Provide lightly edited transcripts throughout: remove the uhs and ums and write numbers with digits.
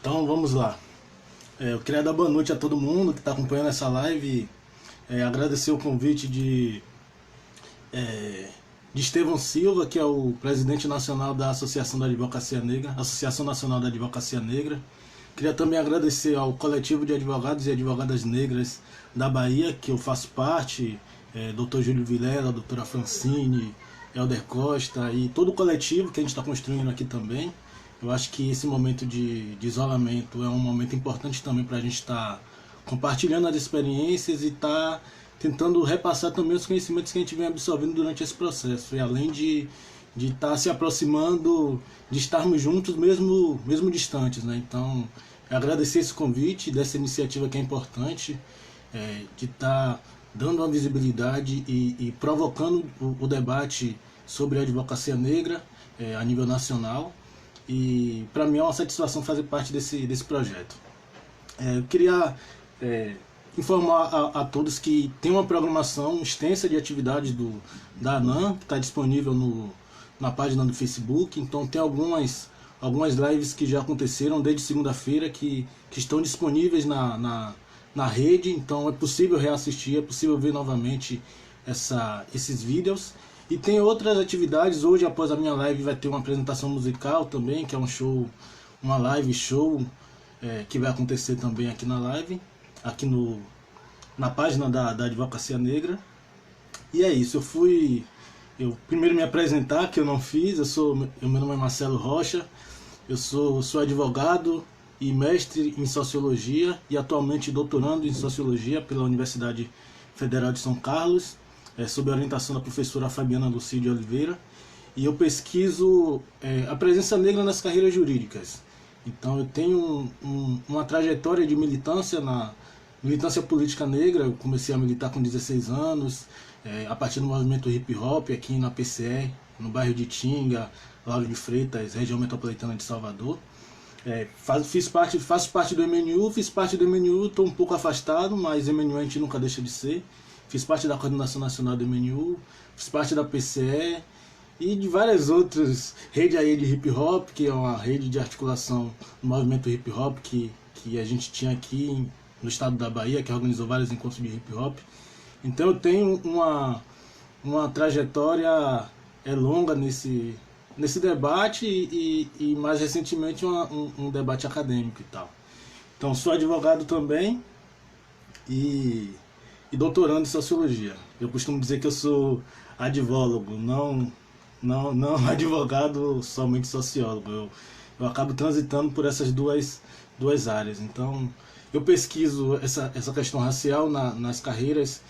Então vamos lá. Eu queria dar boa noite a todo mundo que está acompanhando essa live. Agradecer o convite de Estevão Silva, que é o presidente nacional da Associação da Advocacia Negra, Associação Nacional da Advocacia Negra. Queria também agradecer ao coletivo de advogados e advogadas negras da Bahia, que eu faço parte, Dr. Júlio Vilela, doutora Francine, Helder Costa e todo o coletivo que a gente está construindo aqui também. Eu acho que esse momento de isolamento é um momento importante também para a gente estar compartilhando as experiências e estar tentando repassar também os conhecimentos que a gente vem absorvendo durante esse processo. E além de estar se aproximando, de estarmos juntos mesmo distantes, né? Então, agradecer esse convite, dessa iniciativa que é importante, de estar dando uma visibilidade e provocando o debate sobre a advocacia negra a nível nacional. E para mim é uma satisfação fazer parte desse projeto. Eu queria informar a todos que tem uma programação extensa de atividades da ANAM, que está disponível na página do Facebook. Então tem algumas lives que já aconteceram desde segunda-feira que estão disponíveis na rede. Então é possível reassistir, é possível ver novamente esses vídeos. E tem outras atividades. Hoje, após a minha live, vai ter uma apresentação musical também, que é um show, uma live show, que vai acontecer também aqui na live, aqui na página da Advocacia Negra. E é isso, eu primeiro me apresentar, que eu não fiz. Meu nome é Marcelo Rocha, eu sou advogado e mestre em Sociologia e atualmente doutorando em Sociologia pela Universidade Federal de São Carlos, sob a orientação da professora Fabiana Lucy de Oliveira, e eu pesquiso a presença negra nas carreiras jurídicas. Então eu tenho uma trajetória de militância na militância política negra. Eu comecei a militar com 16 anos, a partir do movimento hip hop aqui na PCE, no bairro de Tinga, Lauro de Freitas, região metropolitana de Salvador. Faço parte do MNU, estou um pouco afastado, mas MNU a gente nunca deixa de ser. Fiz parte da coordenação nacional do MNU, fiz parte da PCE e de várias outras, rede aí de hip hop, que é uma rede de articulação do movimento hip hop que a gente tinha aqui no estado da Bahia, que organizou vários encontros de hip hop. Então eu tenho uma trajetória longa nesse debate e mais recentemente um debate acadêmico e tal. Então sou advogado também e doutorando em Sociologia. Eu costumo dizer que eu sou advólogo, não advogado, somente sociólogo. Eu acabo transitando por essas duas áreas. Então eu pesquiso essa questão racial nas carreiras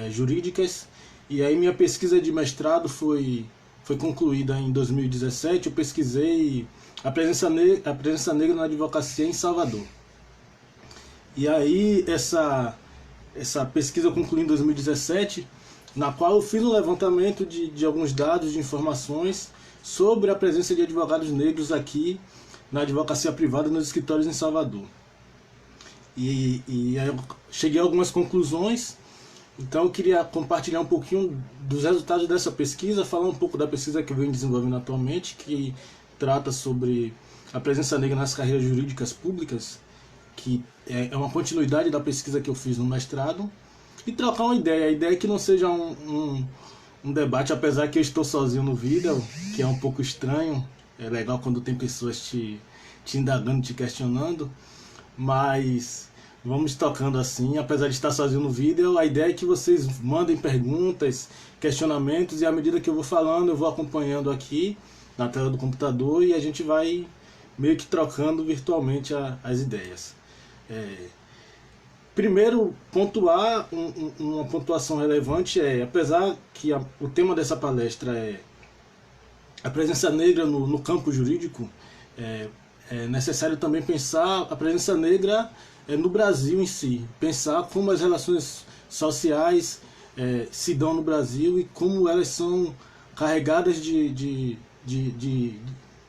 jurídicas, e aí minha pesquisa de mestrado foi concluída em 2017. Eu pesquisei a presença negra na advocacia em Salvador. E aí essa pesquisa eu concluí em 2017, na qual eu fiz um levantamento de alguns dados, de informações sobre a presença de advogados negros aqui na advocacia privada nos escritórios em Salvador. E aí eu cheguei a algumas conclusões. Então eu queria compartilhar um pouquinho dos resultados dessa pesquisa, falar um pouco da pesquisa que eu venho desenvolvendo atualmente, que trata sobre a presença negra nas carreiras jurídicas públicas, que é uma continuidade da pesquisa que eu fiz no mestrado, e trocar uma ideia. A ideia é que não seja um debate, apesar que eu estou sozinho no vídeo, que é um pouco estranho. É legal quando tem pessoas te indagando, te questionando, mas vamos tocando assim. Apesar de estar sozinho no vídeo, a ideia é que vocês mandem perguntas, questionamentos, e à medida que eu vou falando, eu vou acompanhando aqui na tela do computador e a gente vai meio que trocando virtualmente as ideias. Primeiro, pontuar uma pontuação relevante apesar que o tema dessa palestra é a presença negra no campo jurídico, é necessário também pensar a presença negra no Brasil em si, pensar como as relações sociais se dão no Brasil e como elas são carregadas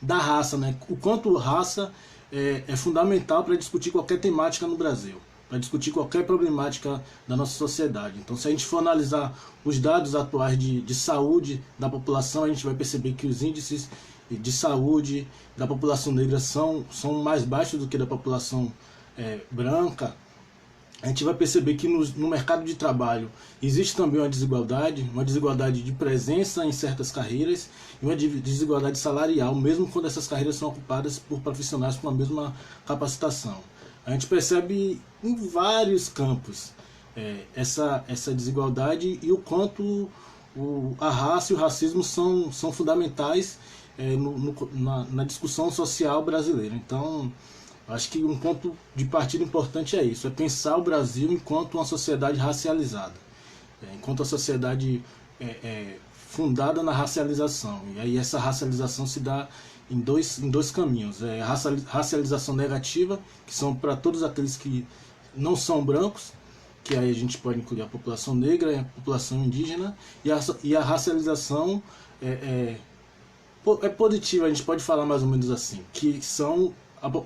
da raça, né? O quanto raça é fundamental para discutir qualquer temática no Brasil, para discutir qualquer problemática da nossa sociedade. Então, se a gente for analisar os dados atuais de saúde da população, a gente vai perceber que os índices de saúde da população negra são mais baixos do que da população branca. A gente vai perceber que no mercado de trabalho existe também uma desigualdade de presença em certas carreiras e uma desigualdade salarial, mesmo quando essas carreiras são ocupadas por profissionais com a mesma capacitação. A gente percebe em vários campos essa desigualdade e o quanto a raça e o racismo são fundamentais na discussão social brasileira. Então, acho que um ponto de partida importante é isso, é pensar o Brasil enquanto uma sociedade racializada, enquanto a sociedade fundada na racialização. E aí essa racialização se dá em dois caminhos. A racialização negativa, que são para todos aqueles que não são brancos, que aí a gente pode incluir a população negra e a população indígena, e a racialização é positiva, a gente pode falar mais ou menos assim, que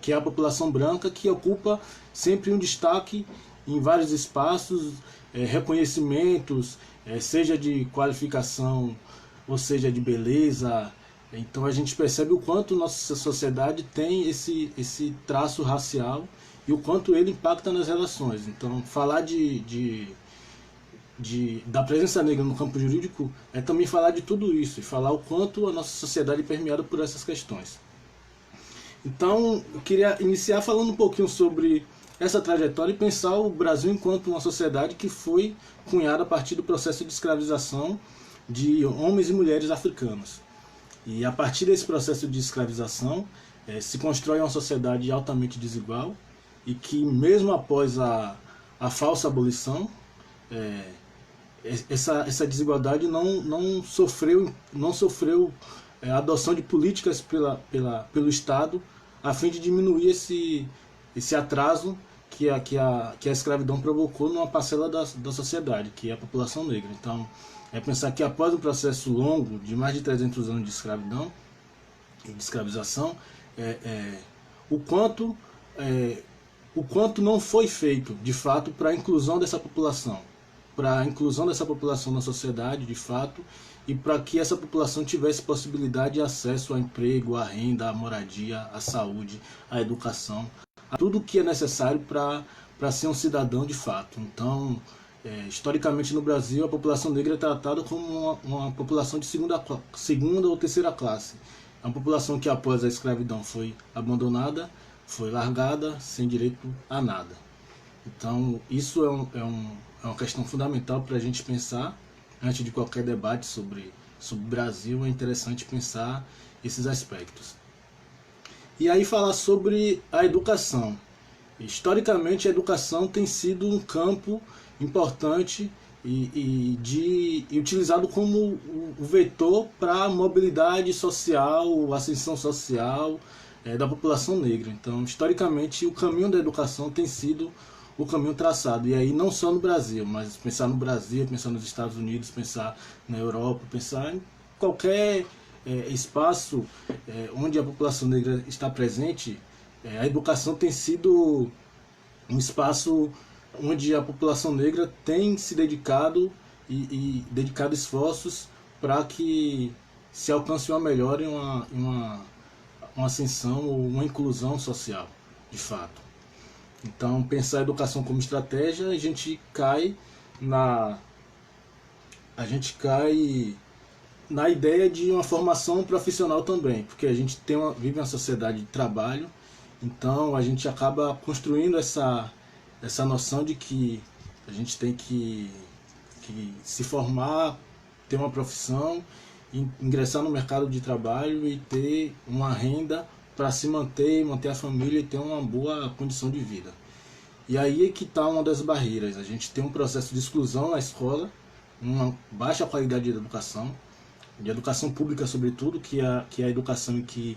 é a população branca, que ocupa sempre um destaque em vários espaços, reconhecimentos, seja de qualificação ou seja de beleza. Então a gente percebe o quanto nossa sociedade tem esse traço racial e o quanto ele impacta nas relações. Então falar da presença negra no campo jurídico é também falar de tudo isso, e falar o quanto a nossa sociedade é permeada por essas questões. Então, eu queria iniciar falando um pouquinho sobre essa trajetória e pensar o Brasil enquanto uma sociedade que foi cunhada a partir do processo de escravização de homens e mulheres africanos. E a partir desse processo de escravização se constrói uma sociedade altamente desigual e que, mesmo após a falsa abolição, essa desigualdade não sofreu a adoção de políticas pelo Estado a fim de diminuir esse atraso que a escravidão provocou numa parcela da sociedade, que é a população negra. Então, pensar que após um processo longo de mais de 300 anos de escravidão e de escravização, o quanto não foi feito, de fato, para a inclusão dessa população, na sociedade, de fato, e para que essa população tivesse possibilidade de acesso ao emprego, à renda, à moradia, à saúde, à educação, a tudo que é necessário para ser um cidadão de fato. Então, historicamente no Brasil, a população negra é tratada como uma população de segunda ou terceira classe. É uma população que após a escravidão foi abandonada, foi largada, sem direito a nada. Então, isso é uma questão fundamental para a gente pensar. Antes de qualquer debate sobre o Brasil, é interessante pensar esses aspectos. E aí falar sobre a educação. Historicamente, a educação tem sido um campo importante e utilizado como o vetor para a mobilidade social, a ascensão social da população negra. Então, historicamente, o caminho da educação tem sido o caminho traçado, e aí não só no Brasil, mas pensar no Brasil, pensar nos Estados Unidos, pensar na Europa, pensar em qualquer espaço onde a população negra está presente. A educação tem sido um espaço onde a população negra tem se dedicado e dedicado esforços para que se alcance uma melhora e uma ascensão ou uma inclusão social, de fato. Então, pensar a educação como estratégia, a gente cai na ideia de uma formação profissional também, porque a gente vive uma sociedade de trabalho Então a gente acaba construindo essa noção de que a gente tem que se formar, ter uma profissão, ingressar no mercado de trabalho e ter uma renda para se manter a família e ter uma boa condição de vida. E aí é que está uma das barreiras. A gente tem um processo de exclusão na escola, uma baixa qualidade de educação pública sobretudo, que é a educação em que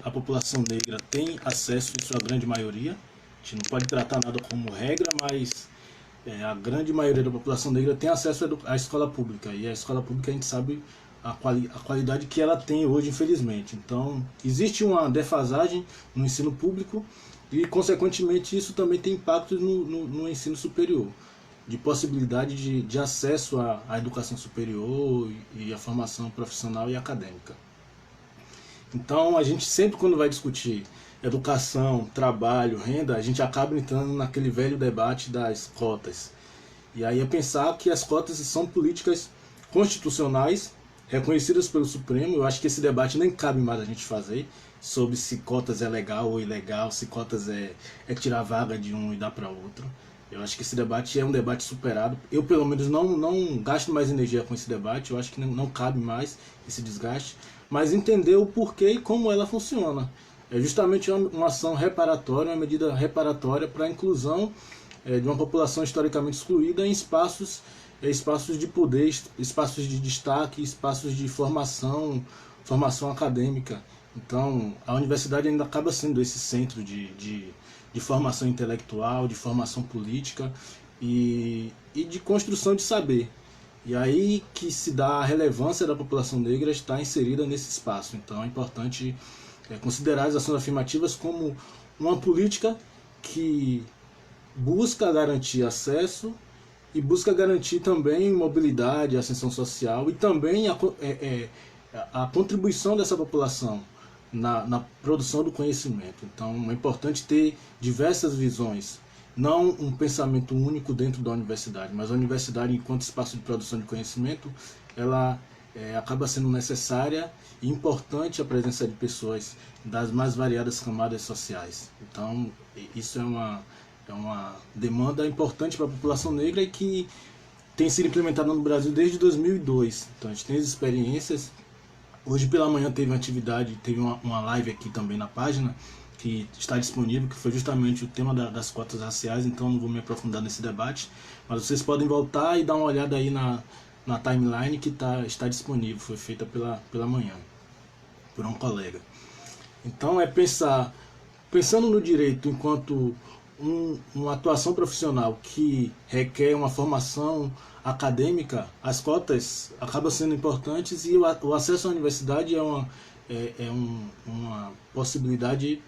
a população negra tem acesso em sua grande maioria. A gente não pode tratar nada como regra, mas a grande maioria da população negra tem acesso à escola pública. E a escola pública a gente sabe a qualidade que ela tem hoje, infelizmente. Então, existe uma defasagem no ensino público e, consequentemente, isso também tem impactos no ensino superior, de possibilidade de acesso à educação superior e à formação profissional e acadêmica. Então, a gente sempre, quando vai discutir educação, trabalho, renda, a gente acaba entrando naquele velho debate das cotas. E aí é pensar que as cotas são políticas constitucionais reconhecidas pelo Supremo. Eu acho que esse debate nem cabe mais a gente fazer sobre se cotas é legal ou ilegal, se cotas é tirar vaga de um e dar para outro. Eu acho que esse debate é um debate superado. Eu, pelo menos, não gasto mais energia com esse debate. Eu acho que não cabe mais esse desgaste. Mas entender o porquê e como ela funciona. É justamente uma ação reparatória, uma medida reparatória para a inclusão de uma população historicamente excluída em espaços de poder, espaços de destaque, espaços de formação acadêmica. Então, a universidade ainda acaba sendo esse centro de formação intelectual, de formação política e de construção de saber. E aí que se dá a relevância da população negra estar inserida nesse espaço. Então é importante considerar as ações afirmativas como uma política que busca garantir acesso e busca garantir também mobilidade, ascensão social e também a contribuição dessa população na produção do conhecimento. Então é importante ter diversas visões, não um pensamento único dentro da universidade, mas a universidade, enquanto espaço de produção de conhecimento, ela acaba sendo necessária e importante a presença de pessoas das mais variadas camadas sociais. Então isso é uma demanda importante para a população negra e que tem sido implementada no Brasil desde 2002. Então a gente tem as experiências. Hoje pela manhã teve uma atividade, teve uma live aqui também na página, que está disponível, que foi justamente o tema das cotas raciais, então não vou me aprofundar nesse debate, mas vocês podem voltar e dar uma olhada aí na timeline que está disponível, foi feita pela manhã, por um colega. Então é pensando no direito enquanto uma atuação profissional que requer uma formação acadêmica, as cotas acabam sendo importantes e o acesso à universidade é uma possibilidade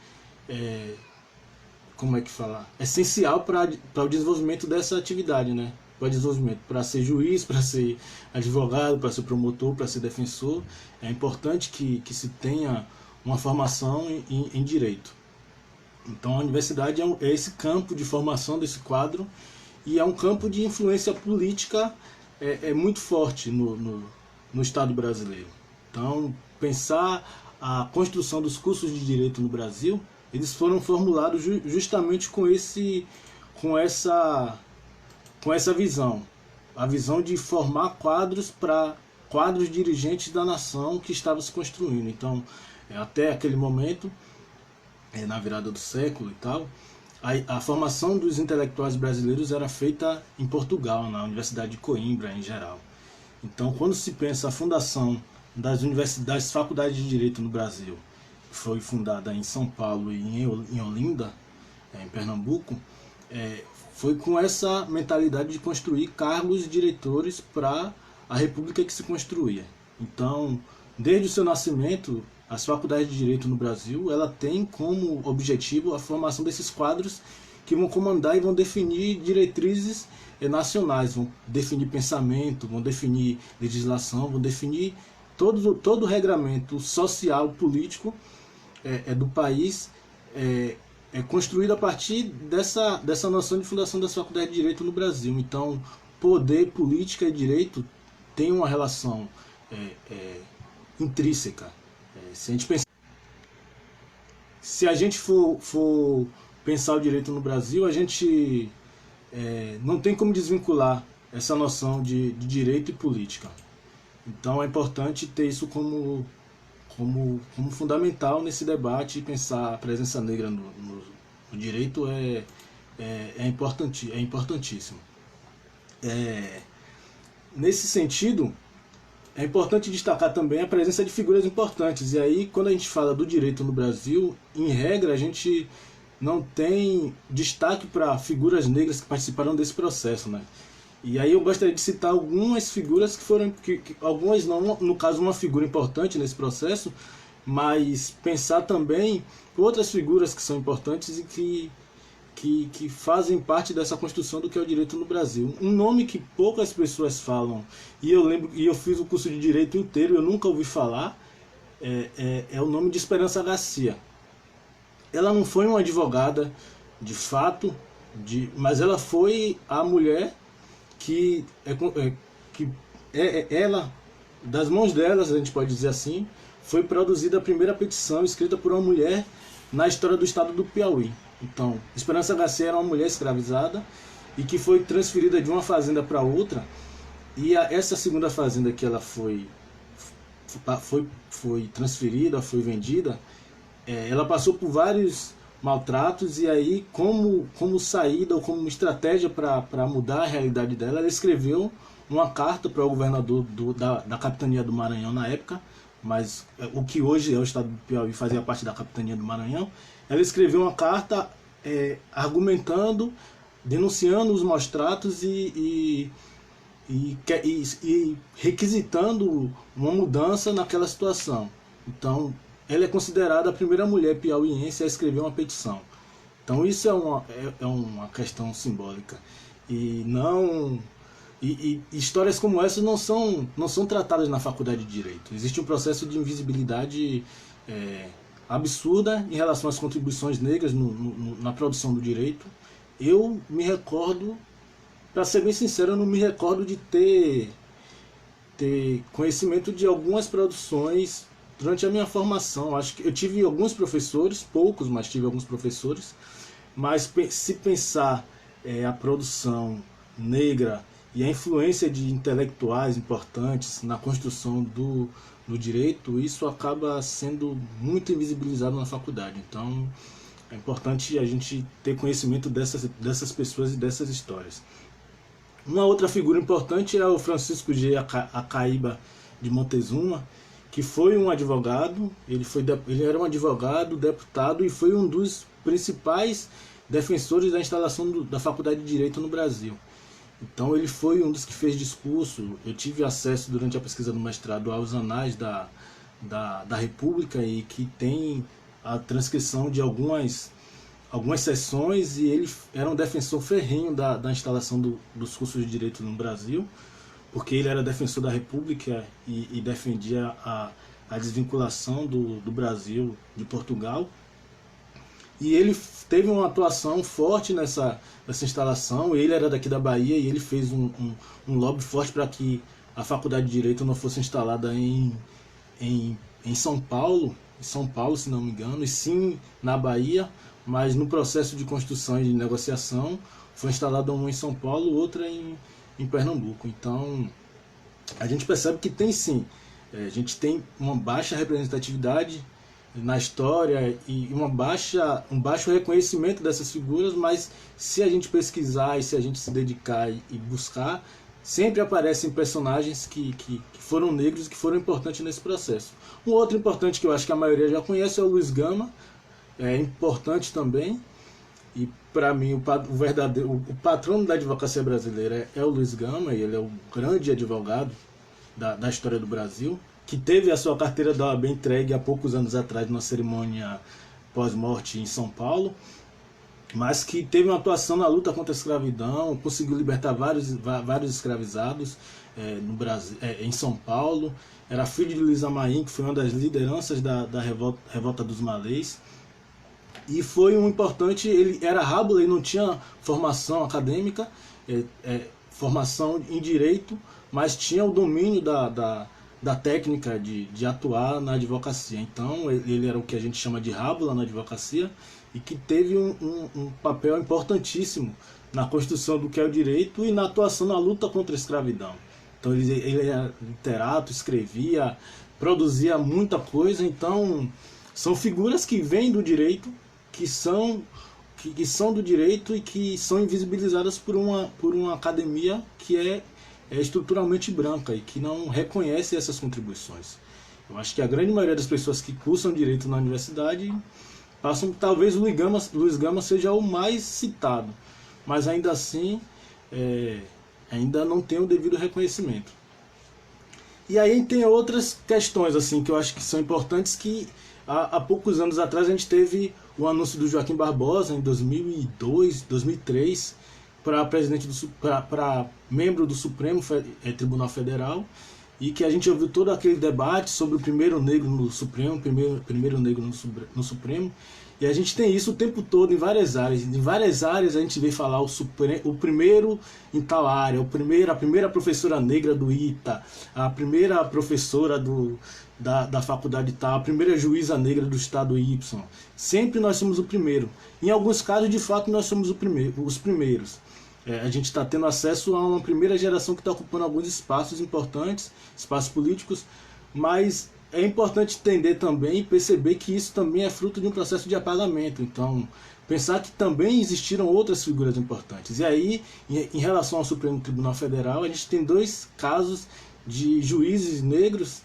como é que fala? Essencial para o desenvolvimento dessa atividade, né? Para o desenvolvimento, para ser juiz, para ser advogado, para ser promotor, para ser defensor, é importante que se tenha uma formação em direito. Então a universidade é esse campo de formação desse quadro e é um campo de influência política muito forte no Estado brasileiro. Então pensar a construção dos cursos de direito no Brasil, eles foram formulados justamente com essa visão, a visão de formar quadros para quadros dirigentes da nação que estava se construindo. Então, até aquele momento, na virada do século e tal, a formação dos intelectuais brasileiros era feita em Portugal, na Universidade de Coimbra em geral. Então, quando se pensa a fundação das faculdades de direito no Brasil, foi fundada em São Paulo e em Olinda, em Pernambuco, foi com essa mentalidade de construir cargos diretores para a república que se construía. Então, desde o seu nascimento, as faculdades de direito no Brasil, ela tem como objetivo a formação desses quadros que vão comandar e vão definir diretrizes nacionais, vão definir pensamento, vão definir legislação, vão definir todo o regramento social, político do país, é construído a partir dessa noção de fundação das faculdades de direito no Brasil. Então, poder, política e direito tem uma relação intrínseca. Se a gente se a gente for pensar o direito no Brasil, a gente não tem como desvincular essa noção de direito e política. Então é importante ter isso como fundamental nesse debate, e pensar a presença negra no direito é importantíssimo. Nesse sentido, é importante destacar também a presença de figuras importantes. E aí, quando a gente fala do direito no Brasil, em regra, a gente não tem destaque para figuras negras que participaram desse processo, né? E aí eu gostaria de citar algumas figuras que foram, algumas não, no caso uma figura importante nesse processo, mas pensar também outras figuras que são importantes e que fazem parte dessa construção do que é o direito no Brasil. Um nome que poucas pessoas falam, e eu fiz o curso de direito inteiro, eu nunca ouvi falar, é o nome de Esperança Garcia. Ela não foi uma advogada de fato, mas ela foi a mulher que ela, das mãos delas, a gente pode dizer assim, foi produzida a primeira petição escrita por uma mulher na história do estado do Piauí. Então, Esperança Garcia era uma mulher escravizada e que foi transferida de uma fazenda para outra, e essa segunda fazenda que ela foi transferida, foi vendida, ela passou por vários maltratos, e aí como saída ou como estratégia para mudar a realidade dela, ela escreveu uma carta para o governador da capitania do Maranhão na época, mas o que hoje é o estado do Piauí fazia parte da capitania do Maranhão. Ela escreveu uma carta argumentando, denunciando os maus tratos e requisitando uma mudança naquela situação. Então, ela é considerada a primeira mulher piauiense a escrever uma petição. Então isso é uma questão simbólica. E histórias como essa não são tratadas na faculdade de Direito. Existe um processo de invisibilidade absurda em relação às contribuições negras na produção do direito. Eu me recordo, para ser bem sincero, eu não me recordo de ter conhecimento de algumas produções durante a minha formação. Acho que eu tive alguns professores, poucos, mas tive alguns professores. Mas se pensar a produção negra e a influência de intelectuais importantes na construção do direito, isso acaba sendo muito invisibilizado na faculdade. Então é importante a gente ter conhecimento dessas pessoas e dessas histórias. Uma outra figura importante é o Francisco G. Acaíba de Montezuma, que foi um advogado. Ele era um advogado, deputado, e foi um dos principais defensores da instalação da Faculdade de Direito no Brasil. Então ele foi um dos que fez discurso. Eu tive acesso durante a pesquisa do mestrado aos anais da República, e que tem a transcrição de algumas sessões, e ele era um defensor ferrenho da instalação dos cursos de Direito no Brasil, porque ele era defensor da República e defendia a desvinculação do Brasil de Portugal. E ele teve uma atuação forte nessa instalação. Ele era daqui da Bahia, e ele fez um lobby forte para que a Faculdade de Direito não fosse instalada em São Paulo, se não me engano, e sim na Bahia, mas no processo de construção e de negociação foi instalada uma em São Paulo, outra em Pernambuco. Então a gente percebe que tem sim, a gente tem uma baixa representatividade na história e um baixo reconhecimento dessas figuras, mas se a gente pesquisar e se a gente se dedicar e buscar, sempre aparecem personagens que foram negros e que foram importantes nesse processo. Um outro importante que eu acho que a maioria já conhece é o Luiz Gama, é importante também, e para mim o patrono da advocacia brasileira é o Luiz Gama, e ele é o grande advogado da história do Brasil, que teve a sua carteira da OAB entregue há poucos anos atrás numa cerimônia pós-morte em São Paulo, mas que teve uma atuação na luta contra a escravidão, conseguiu libertar vários escravizados no Brasil, em São Paulo. Era filho de Luiz Amaim, que foi uma das lideranças da revolta dos Malês, e foi um importante. Ele era rábula e não tinha formação acadêmica, formação em direito, mas tinha o domínio da da técnica de atuar na advocacia. Então ele era o que a gente chama de rábula na advocacia e que teve um papel importantíssimo na construção do que é o direito e na atuação na luta contra a escravidão. Então ele era literato, escrevia, produzia muita coisa. Então são figuras que vêm do direito, que são do direito e que são invisibilizadas por uma academia que é estruturalmente branca e que não reconhece essas contribuições. Eu acho que a grande maioria das pessoas que cursam direito na universidade passam, talvez Luiz Gama seja o mais citado, mas ainda assim ainda não tem o devido reconhecimento. E aí tem outras questões assim que eu acho que são importantes, que há poucos anos atrás a gente teve o anúncio do Joaquim Barbosa em 2002, 2003, para membro do Supremo Tribunal Federal, e que a gente ouviu todo aquele debate sobre o primeiro negro no Supremo, primeiro negro no Supremo, e a gente tem isso o tempo todo em várias áreas. Em várias áreas a gente vê falar o primeiro em tal área, a primeira professora negra do ITA, a primeira professora da faculdade tal, a primeira juíza negra do estado Y. Sempre nós somos o primeiro. Em alguns casos, de fato, nós somos os primeiros. A gente está tendo acesso a uma primeira geração que está ocupando alguns espaços importantes, espaços políticos, mas é importante entender também e perceber que isso também é fruto de um processo de apagamento. Então, pensar que também existiram outras figuras importantes. E aí, em relação ao Supremo Tribunal Federal, a gente tem dois casos de juízes negros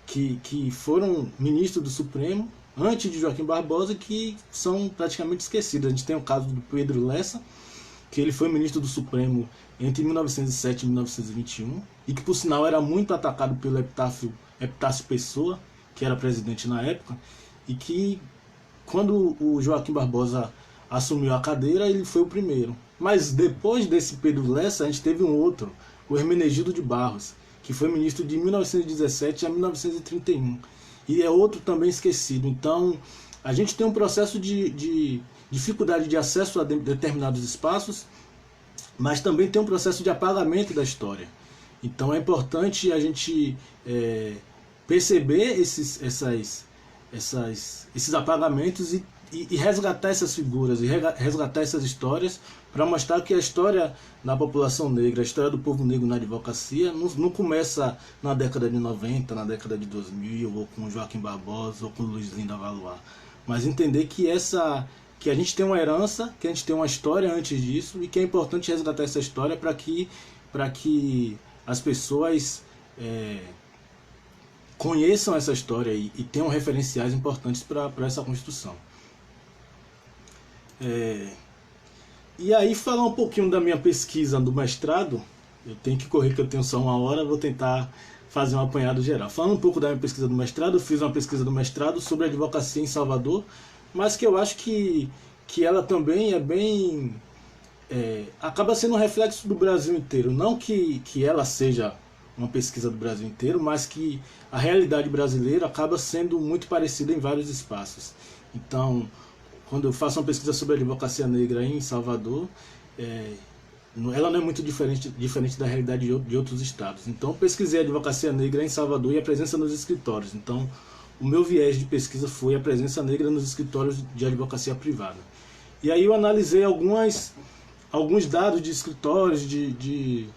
que foram ministros do Supremo antes de Joaquim Barbosa, que são praticamente esquecidos. A gente tem o caso do Pedro Lessa, que ele foi ministro do Supremo entre 1907 e 1921, e que por sinal era muito atacado pelo Epitácio Pessoa, que era presidente na época, e que quando o Joaquim Barbosa assumiu a cadeira, ele foi o primeiro. Mas depois desse Pedro Lessa, a gente teve um outro, o Hermenegildo de Barros, que foi ministro de 1917 a 1931, e é outro também esquecido. Então a gente tem um processo de dificuldade de acesso a determinados espaços, mas também tem um processo de apagamento da história. Então é importante a gente perceber esses apagamentos e resgatar essas figuras, e resgatar essas histórias, para mostrar que a história da população negra, a história do povo negro na advocacia não começa na década de 90, na década de 2000, ou com Joaquim Barbosa, ou com Luiz Lins da Valois, mas entender que a gente tem uma herança, que a gente tem uma história antes disso, e que é importante resgatar essa história para que as pessoas conheçam essa história e tenham referenciais importantes para essa construção. E aí falar um pouquinho da minha pesquisa do mestrado. Eu tenho que correr que eu tenho só 1 hora, vou tentar fazer um apanhado geral. Falando um pouco da minha pesquisa do mestrado, eu fiz uma pesquisa do mestrado sobre a advocacia em Salvador, mas que eu acho que ela também é bem... acaba sendo um reflexo do Brasil inteiro. Não que ela seja uma pesquisa do Brasil inteiro, mas que a realidade brasileira acaba sendo muito parecida em vários espaços. Então, quando eu faço uma pesquisa sobre a advocacia negra em Salvador, ela não é muito diferente da realidade de outros estados. Então, eu pesquisei a advocacia negra em Salvador e a presença nos escritórios. Então, o meu viés de pesquisa foi a presença negra nos escritórios de advocacia privada. E aí eu analisei alguns dados de escritórios de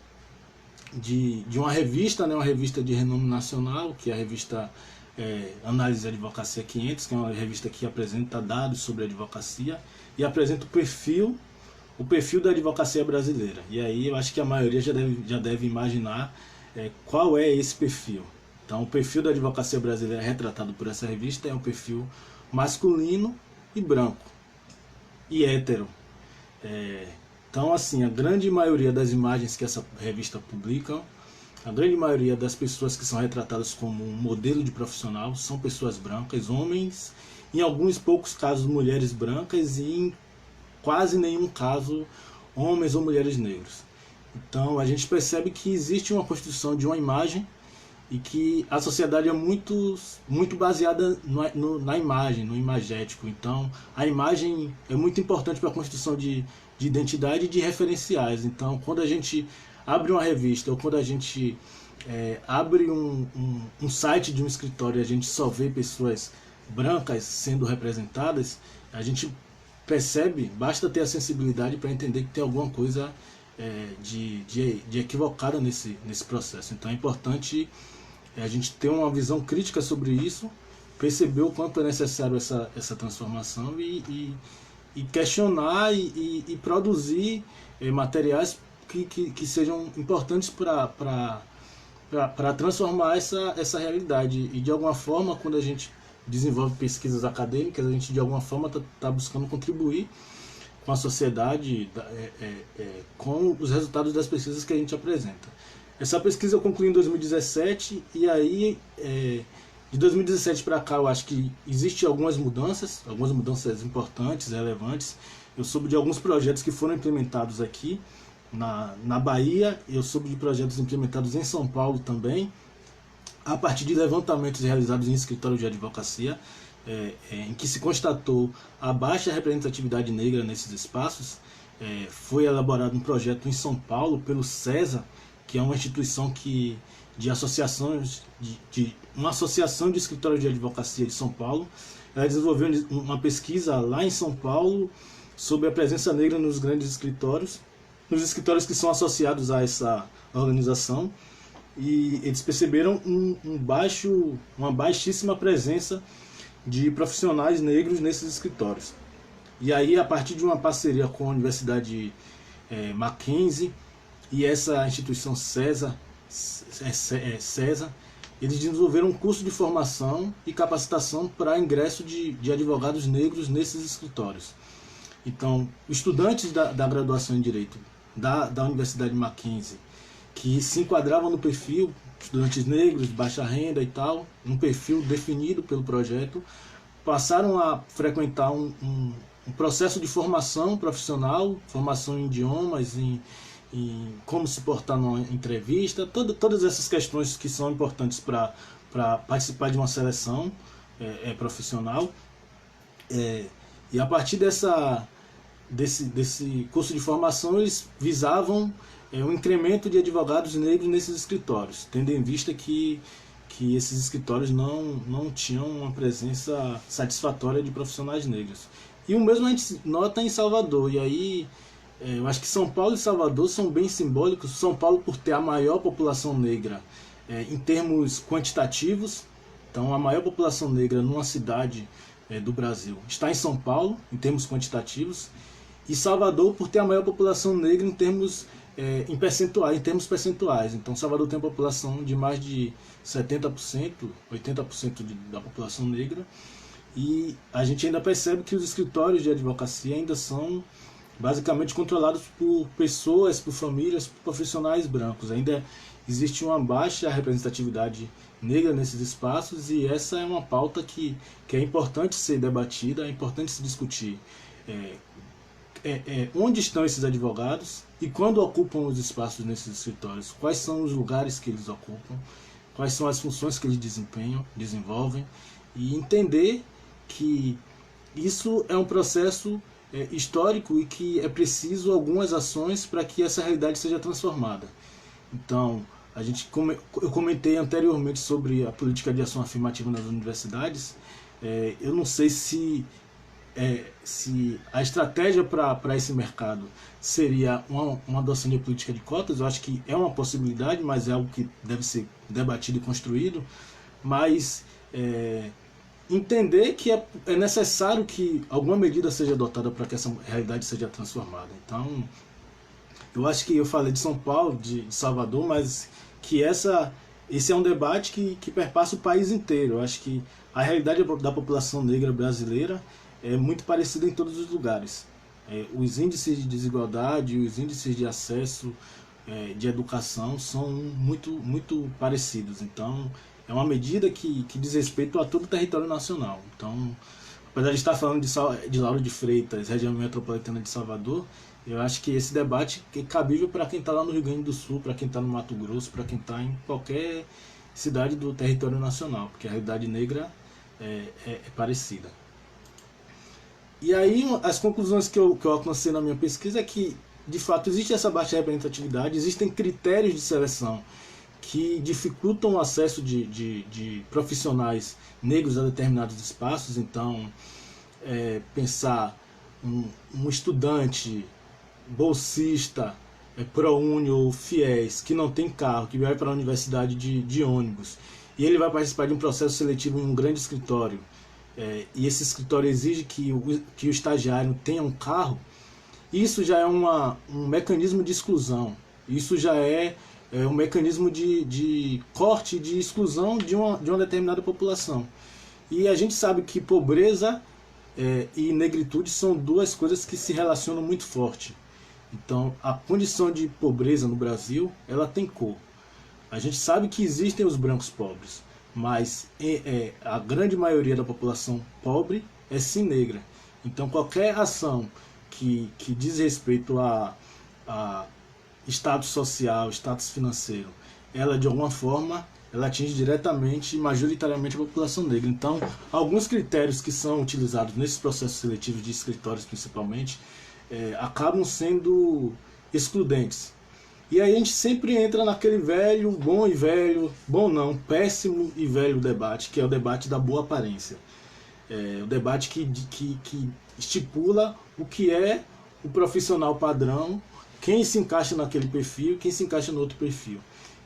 uma revista, né, uma revista de renome nacional, que é a revista Análise da Advocacia 500, que é uma revista que apresenta dados sobre a advocacia e apresenta o perfil da advocacia brasileira. E aí eu acho que a maioria já deve imaginar qual é esse perfil. Então, o perfil da advocacia brasileira retratado por essa revista é um perfil masculino e branco e hétero. Então, assim, a grande maioria das imagens que essa revista publica, a grande maioria das pessoas que são retratadas como um modelo de profissional são pessoas brancas, homens, em alguns poucos casos mulheres brancas e em quase nenhum caso homens ou mulheres negros. Então a gente percebe que existe uma construção de uma imagem e que a sociedade é muito baseada na imagem, no imagético. Então a imagem é muito importante para a construção de identidade e de referenciais. Então quando a gente abre uma revista ou quando a gente abre um site de um escritório e a gente só vê pessoas brancas sendo representadas, a gente percebe, basta ter a sensibilidade para entender que tem alguma coisa de equivocada nesse processo. Então é importante a gente ter uma visão crítica sobre isso, perceber o quanto é necessário essa transformação e questionar e produzir materiais que sejam importantes para transformar essa realidade. E de alguma forma, quando a gente desenvolve pesquisas acadêmicas, a gente de alguma forma está buscando contribuir com a sociedade, com os resultados das pesquisas que a gente apresenta. Essa pesquisa eu concluí em 2017 e aí de 2017 para cá eu acho que existem algumas mudanças importantes, relevantes. Eu soube de alguns projetos que foram implementados aqui na Bahia, eu soube de projetos implementados em São Paulo também, a partir de levantamentos realizados em escritório de advocacia, em que se constatou a baixa representatividade negra nesses espaços. Foi elaborado um projeto em São Paulo pelo CESA, que é uma instituição de associações, uma associação de escritórios de advocacia de São Paulo. Ela desenvolveu uma pesquisa lá em São Paulo sobre a presença negra nos grandes escritórios, nos escritórios que são associados a essa organização, e eles perceberam uma baixíssima presença de profissionais negros nesses escritórios. E aí, a partir de uma parceria com a Universidade Mackenzie e essa instituição CESA, eles desenvolveram um curso de formação e capacitação para ingresso de advogados negros nesses escritórios. Então, estudantes da graduação em Direito da Universidade Mackenzie, que se enquadravam no perfil, estudantes negros, baixa renda e tal, um perfil definido pelo projeto, passaram a frequentar um processo de formação profissional, formação em idiomas, em como se portar numa entrevista, todas essas questões que são importantes para participar de uma seleção profissional. E a partir desse curso de formação, eles visavam um incremento de advogados negros nesses escritórios, tendo em vista que esses escritórios não tinham uma presença satisfatória de profissionais negros. E o mesmo a gente nota em Salvador. E aí eu acho que São Paulo e Salvador são bem simbólicos. São Paulo por ter a maior população negra em termos quantitativos. Então a maior população negra numa cidade do Brasil está em São Paulo, em termos quantitativos. E Salvador por ter a maior população negra em termos percentuais. Então Salvador tem uma população de mais de 70%, 80% da população negra. E a gente ainda percebe que os escritórios de advocacia ainda são basicamente controlados por pessoas, por famílias, por profissionais brancos. Ainda existe uma baixa representatividade negra nesses espaços, e essa é uma pauta que é importante ser debatida, é importante se discutir. Onde estão esses advogados e quando ocupam os espaços nesses escritórios? Quais são os lugares que eles ocupam? Quais são as funções que eles desenvolvem? E entender que isso é um processo histórico e que é preciso algumas ações para que essa realidade seja transformada. Então, eu comentei anteriormente sobre a política de ação afirmativa nas universidades. Eu não sei se a estratégia para esse mercado seria uma adoção de política de cotas. Eu acho que é uma possibilidade, mas é algo que deve ser debatido e construído. Mas entender que é necessário que alguma medida seja adotada para que essa realidade seja transformada. Então, eu acho que eu falei de São Paulo, de Salvador, mas que esse é um debate que perpassa o país inteiro. Eu acho que a realidade da população negra brasileira é muito parecida em todos os lugares. Os índices de desigualdade, os índices de acesso, de educação são muito, muito parecidos. Então, é uma medida que diz respeito a todo o território nacional. Então, apesar de estar falando de Lauro de Freitas, região metropolitana de Salvador, eu acho que esse debate é cabível para quem está lá no Rio Grande do Sul, para quem está no Mato Grosso, para quem está em qualquer cidade do território nacional, porque a realidade negra é parecida. E aí, as conclusões que eu alcancei na minha pesquisa é que, de fato, existe essa baixa representatividade, existem critérios de seleção que dificultam o acesso de profissionais negros a determinados espaços. Então, pensar um estudante bolsista, ProUni ou FIES, que não tem carro, que vai para a universidade de ônibus, e ele vai participar de um processo seletivo em um grande escritório, e esse escritório exige que o estagiário tenha um carro, isso já é um mecanismo de exclusão, isso já é um mecanismo de corte, de exclusão de uma determinada população. E a gente sabe que pobreza e negritude são duas coisas que se relacionam muito forte. Então, a condição de pobreza no Brasil, ela tem cor. A gente sabe que existem os brancos pobres, mas a grande maioria da população pobre é sim negra. Então, qualquer ação que diz respeito a status social, status financeiro, ela de alguma forma ela atinge diretamente e majoritariamente a população negra. Então, alguns critérios que são utilizados nesses processos seletivos de escritórios principalmente, acabam sendo excludentes. E aí a gente sempre entra naquele velho, bom e velho, bom não, péssimo e velho debate, que é o debate da boa aparência. O debate que estipula o que é o profissional padrão, quem se encaixa naquele perfil, quem se encaixa no outro perfil.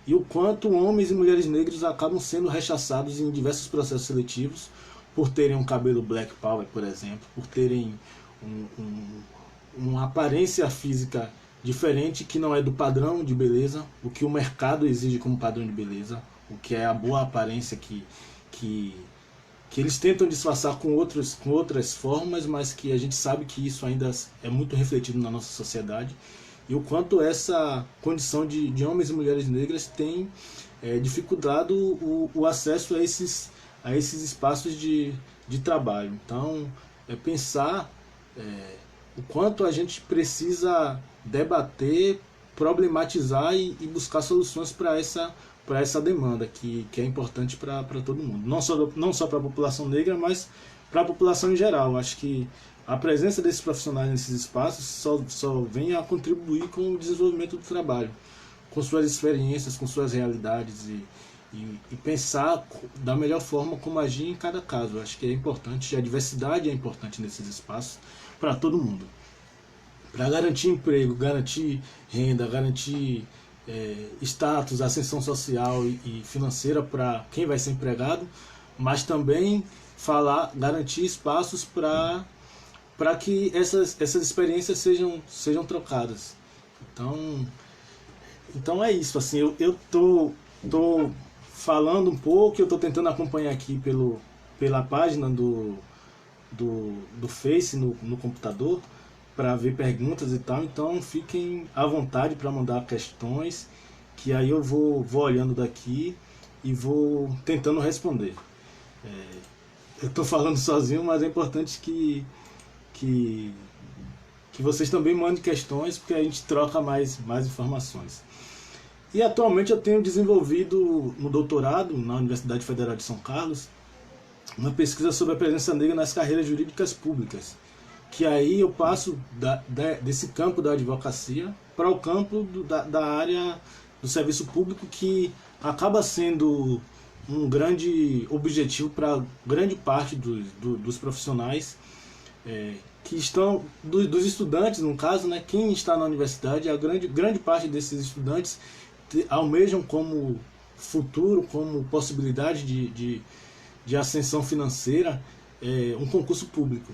E o quanto homens e mulheres negros acabam sendo rechaçados em diversos processos seletivos por terem um cabelo black power, por exemplo, por terem uma aparência física diferente que não é do padrão de beleza, o que o mercado exige como padrão de beleza, o que é a boa aparência que eles tentam disfarçar com outras formas, mas que a gente sabe que isso ainda é muito refletido na nossa sociedade, e o quanto essa condição de homens e mulheres negras tem dificultado o acesso a esses espaços de trabalho. Então, pensar o quanto a gente precisa debater, problematizar e buscar soluções para essa demanda que é importante para todo mundo. Não só para a população negra, mas para a população em geral. Acho que a presença desses profissionais nesses espaços só vem a contribuir com o desenvolvimento do trabalho, com suas experiências, com suas realidades e pensar da melhor forma como agir em cada caso. Acho que é importante, a diversidade é importante nesses espaços para todo mundo. Para garantir emprego, garantir renda, garantir status, ascensão social e financeira para quem vai ser empregado, mas também garantir espaços para que essas experiências sejam trocadas. Então é isso. Assim, eu tô falando um pouco, eu estou tentando acompanhar aqui pela página do Face no computador, para ver perguntas e tal, então fiquem à vontade para mandar questões, que aí eu vou olhando daqui e vou tentando responder. Eu estou falando sozinho, mas é importante que vocês também mandem questões, porque a gente troca mais informações. E atualmente eu tenho desenvolvido no doutorado, na Universidade Federal de São Carlos, uma pesquisa sobre a presença negra nas carreiras jurídicas públicas, que aí eu passo desse campo da advocacia para o campo da área do serviço público, que acaba sendo um grande objetivo para grande parte dos profissionais que estão, dos estudantes no caso, né, quem está na universidade, a grande parte desses estudantes almejam como futuro, como possibilidade de ascensão financeira, um concurso público.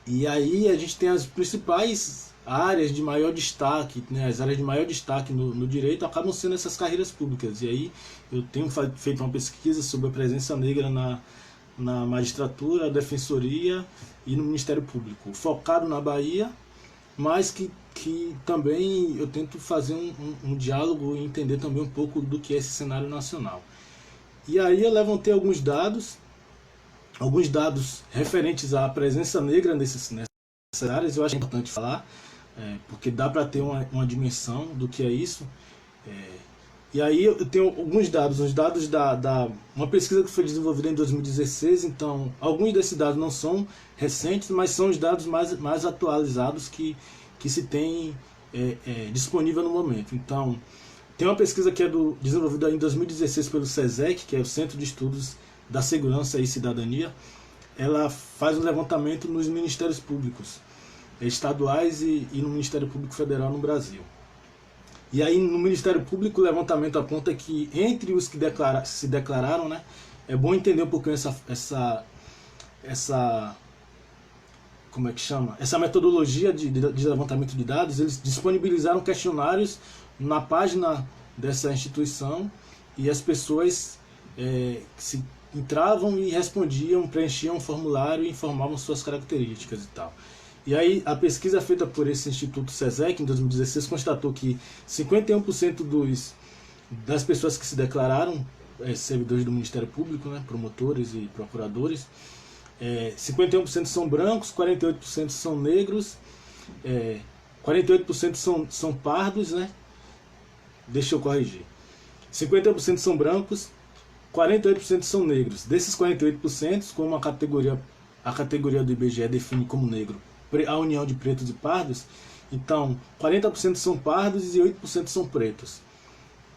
E aí a gente tem as principais áreas de maior destaque, né, as áreas de maior destaque no direito acabam sendo essas carreiras públicas. E aí eu tenho feito uma pesquisa sobre a presença negra na magistratura, defensoria e no Ministério Público, focado na Bahia, mas que também eu tento fazer um diálogo e entender também um pouco do que é esse cenário nacional. E aí eu levantei alguns dados referentes à presença negra nessas áreas. Eu acho importante falar, porque dá para ter uma dimensão do que é isso. E aí eu tenho alguns dados, os dados uma pesquisa que foi desenvolvida em 2016, então alguns desses dados não são recentes, mas são os dados mais atualizados que se tem disponível no momento. Então, Tem uma pesquisa que é desenvolvida em 2016 pelo SESEC, que é o Centro de Estudos da Segurança e Cidadania. Ela faz um levantamento nos ministérios públicos estaduais e no Ministério Público Federal no Brasil. E aí no Ministério Público o levantamento aponta que entre os que se declararam, né, é bom entender um pouquinho como é que chama? Essa metodologia de levantamento de dados. Eles disponibilizaram questionários na página dessa instituição e as pessoas se entravam e respondiam, preenchiam um formulário e informavam suas características e tal. E aí a pesquisa feita por esse Instituto SESEC em 2016 constatou que 51% das pessoas que se declararam servidores do Ministério Público, né, promotores e procuradores, 51% são brancos, 48% são negros, 48% são pardos, né? Deixa eu corrigir. 51% são brancos, 48% são negros. Desses 48%, como a categoria do IBGE define como negro a união de pretos e pardos, então 40% são pardos e 8% são pretos.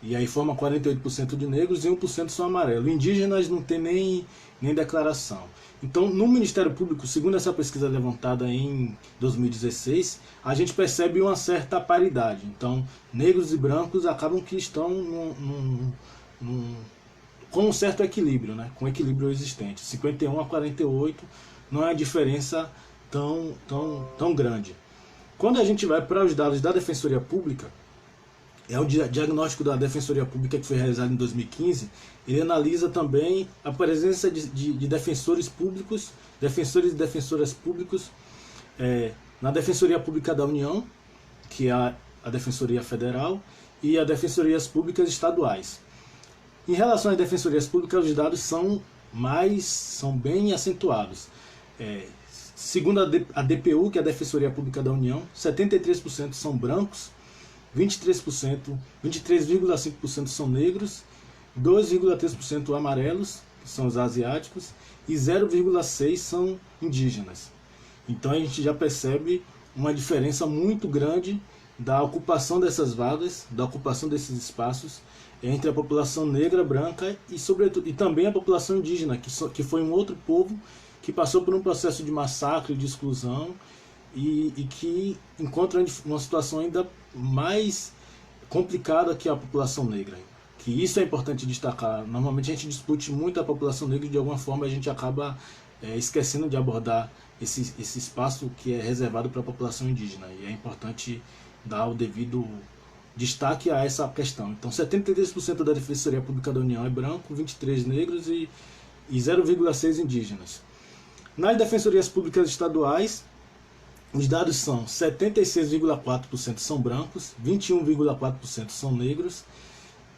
E aí forma 48% de negros e 1% são amarelos. Indígenas não tem nem declaração. Então, no Ministério Público, segundo essa pesquisa levantada em 2016, a gente percebe uma certa paridade. Então, negros e brancos acabam que estão com um certo equilíbrio, né? Com equilíbrio existente. 51 a 48 não é uma diferença tão grande. Quando a gente vai para os dados da Defensoria Pública, o diagnóstico da Defensoria Pública que foi realizado em 2015, ele analisa também a presença de defensores públicos, defensores e defensoras públicos na Defensoria Pública da União, que é a Defensoria Federal, e as Defensorias Públicas Estaduais. Em relação às Defensorias Públicas, os dados são bem acentuados. Segundo a DPU, que é a Defensoria Pública da União, 73% são brancos, 23,5% são negros, 2,3% amarelos, que são os asiáticos, e 0,6% são indígenas. Então a gente já percebe uma diferença muito grande da ocupação dessas vagas, da ocupação desses espaços entre a população negra, branca e também a população indígena, que foi um outro povo que passou por um processo de massacre, de exclusão e que encontra uma situação ainda mais complicada que a população negra. Que isso é importante destacar. Normalmente a gente discute muito a população negra e de alguma forma a gente acaba esquecendo de abordar esse espaço que é reservado para a população indígena. E é importante dar o devido destaque a essa questão. Então 73% da Defensoria Pública da União é branco, 23% negros e 0,6% indígenas. Nas Defensorias Públicas Estaduais, os dados são 76,4% são brancos, 21,4% são negros,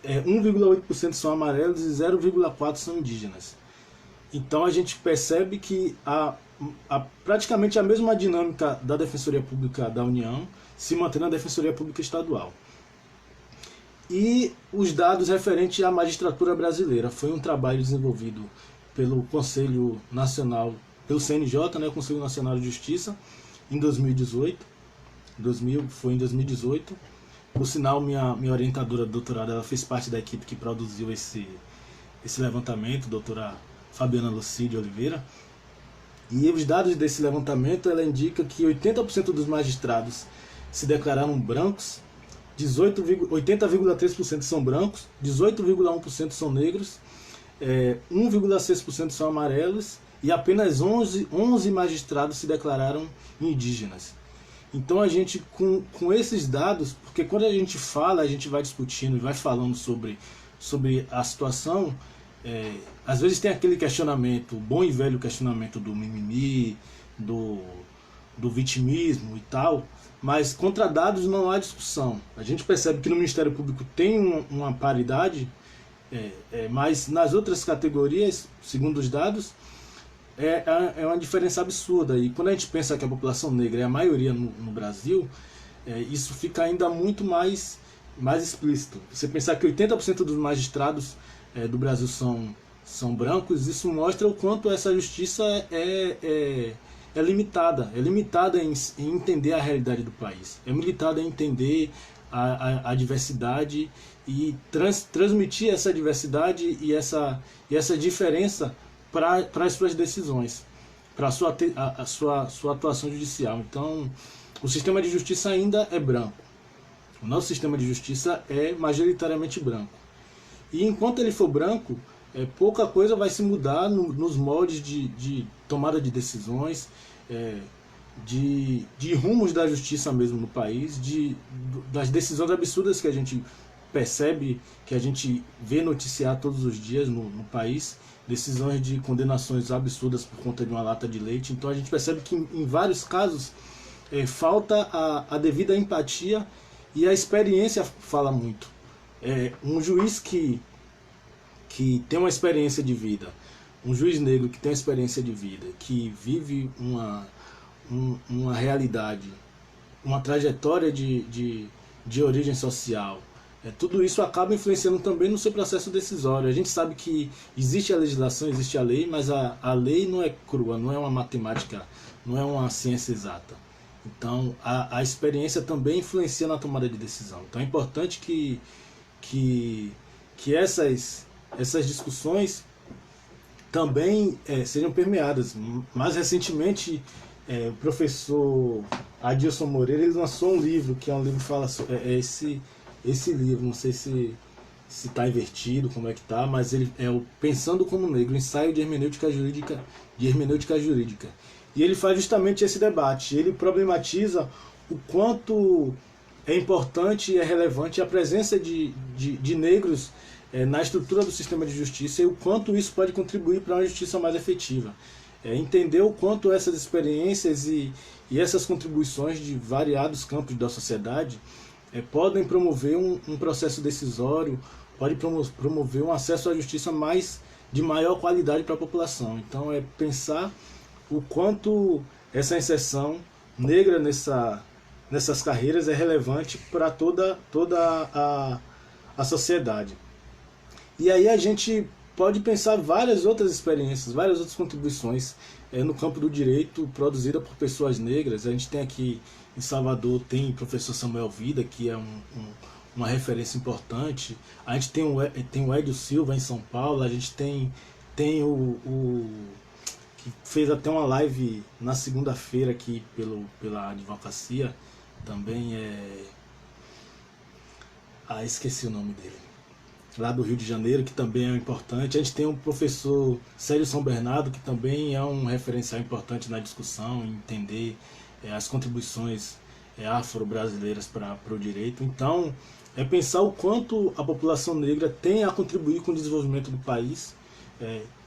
1,8% são amarelos e 0,4% são indígenas. Então a gente percebe que praticamente a mesma dinâmica da Defensoria Pública da União se mantém na Defensoria Pública Estadual. E os dados referentes à magistratura brasileira. Foi um trabalho desenvolvido pelo Conselho Nacional, pelo CNJ, né, o Conselho Nacional de Justiça, em 2018. Foi em 2018. Por sinal, minha orientadora de doutorado, ela fez parte da equipe que produziu esse levantamento, a doutora Fabiana Lucide Oliveira. E os dados desse levantamento, ela indica que 80% dos magistrados se declararam brancos, 80,3% são brancos, 18,1% são negros, 1,6% são amarelos e apenas 11 magistrados se declararam indígenas. Então a gente, com esses dados, porque quando a gente fala, a gente vai discutindo e vai falando sobre a situação, às vezes tem aquele questionamento, o bom e velho questionamento do mimimi, do vitimismo e tal, mas contra dados não há discussão. A gente percebe que no Ministério Público tem uma paridade, mas nas outras categorias, segundo os dados, é uma diferença absurda. E quando a gente pensa que a população negra é a maioria no Brasil, isso fica ainda muito mais explícito. Você pensar que 80% dos magistrados do Brasil são brancos, isso mostra o quanto essa justiça é é limitada em entender a realidade do país, é limitada em entender a diversidade e transmitir essa diversidade e essa diferença para as suas decisões, para a sua atuação judicial. Então, o sistema de justiça ainda é branco. O nosso sistema de justiça é majoritariamente branco. E enquanto ele for branco, pouca coisa vai se mudar nos moldes de tomada de decisões, de rumos da justiça mesmo no país, das decisões absurdas que a gente percebe, que a gente vê noticiar todos os dias no país, decisões de condenações absurdas por conta de uma lata de leite. Então a gente percebe que em vários casos falta a devida empatia, e a experiência fala muito. Um juiz que tem uma experiência de vida, um juiz negro que tem uma experiência de vida, que vive uma realidade, uma trajetória de origem social, tudo isso acaba influenciando também no seu processo decisório. A gente sabe que existe a legislação, existe a lei, mas a lei não é crua, não é uma matemática, não é uma ciência exata. Então a experiência também influencia na tomada de decisão. Então é importante que essas discussões também sejam permeadas. Mais recentemente, o professor Adilson Moreira, ele lançou um livro, que é um livro que fala sobre esse livro, não sei se está invertido, como é que está, mas ele é o Pensando como Negro, ensaio de hermenêutica jurídica. E ele faz justamente esse debate. Ele problematiza o quanto é importante e é relevante a presença de negros na estrutura do sistema de justiça, e o quanto isso pode contribuir para uma justiça mais efetiva. Entender o quanto essas experiências e essas contribuições de variados campos da sociedade podem promover um processo decisório, pode promover um acesso à justiça de maior qualidade para a população. Então pensar o quanto essa inserção negra nessas carreiras é relevante para toda a sociedade. E aí a gente pode pensar várias outras experiências, várias outras contribuições no campo do direito produzida por pessoas negras. A gente tem aqui em Salvador, tem o professor Samuel Vida, que é uma referência importante. A gente tem o Hélio Silva em São Paulo, a gente tem o que fez até uma live na segunda-feira aqui pela advocacia, também esqueci o nome dele, lá do Rio de Janeiro, que também é importante. A gente tem o professor Célio São Bernardo, que também é um referencial importante na discussão, em entender as contribuições afro-brasileiras para o direito. Então, pensar o quanto a população negra tem a contribuir com o desenvolvimento do país,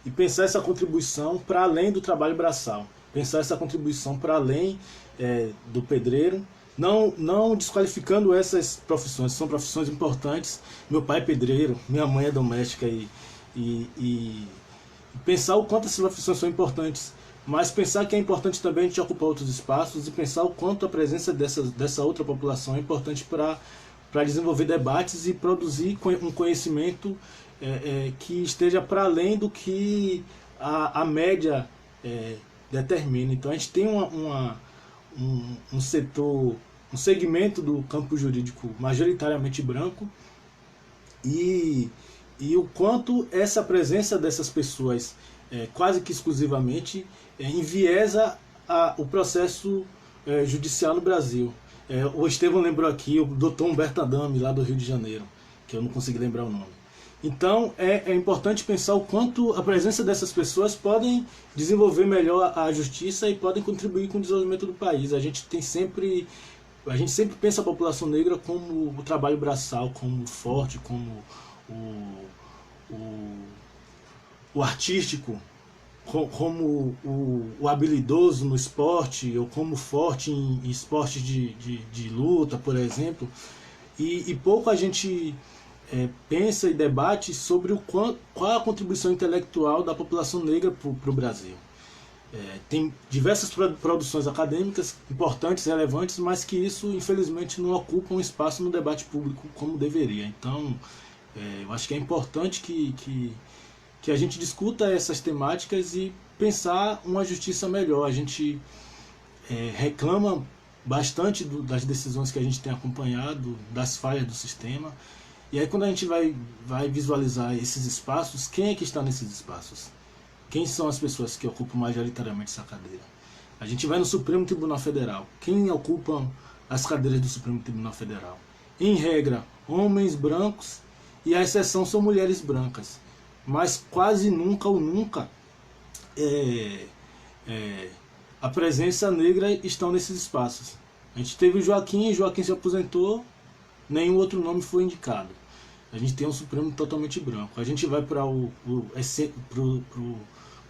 e pensar essa contribuição para além do trabalho braçal, pensar essa contribuição para além do pedreiro, não desqualificando essas profissões, são profissões importantes. Meu pai é pedreiro, minha mãe é doméstica, e pensar o quanto essas profissões são importantes, mas pensar que é importante também a gente ocupar outros espaços, e pensar o quanto a presença dessa outra população é importante para desenvolver debates e produzir um conhecimento que esteja para além do que a média determina. Então a gente tem um segmento do campo jurídico majoritariamente branco, e o quanto essa presença dessas pessoas quase que exclusivamente enviesa o processo judicial no Brasil. O Estevão lembrou aqui o Dr. Humberto Adame, lá do Rio de Janeiro, que eu não consegui lembrar o nome. Então é importante pensar o quanto a presença dessas pessoas podem desenvolver melhor a justiça e podem contribuir com o desenvolvimento do país. A gente sempre pensa a população negra como o trabalho braçal, como forte, como o artístico, como o habilidoso no esporte, ou como forte em esportes de luta, por exemplo. E pouco a gente pensa e debate sobre qual a contribuição intelectual da população negra para o Brasil. Tem diversas produções acadêmicas importantes, relevantes, mas que isso, infelizmente, não ocupa um espaço no debate público como deveria. Então, eu acho que é importante que a gente discuta essas temáticas e pensar uma justiça melhor. A gente reclama bastante das decisões que a gente tem acompanhado, das falhas do sistema. E aí quando a gente vai visualizar esses espaços, quem é que está nesses espaços? Quem são as pessoas que ocupam majoritariamente essa cadeira? A gente vai no Supremo Tribunal Federal. Quem ocupa as cadeiras do Supremo Tribunal Federal? Em regra, homens brancos, e a exceção são mulheres brancas. Mas quase nunca ou nunca a presença negra estão nesses espaços. A gente teve o Joaquim se aposentou, nenhum outro nome foi indicado. A gente tem um Supremo totalmente branco. A gente vai para o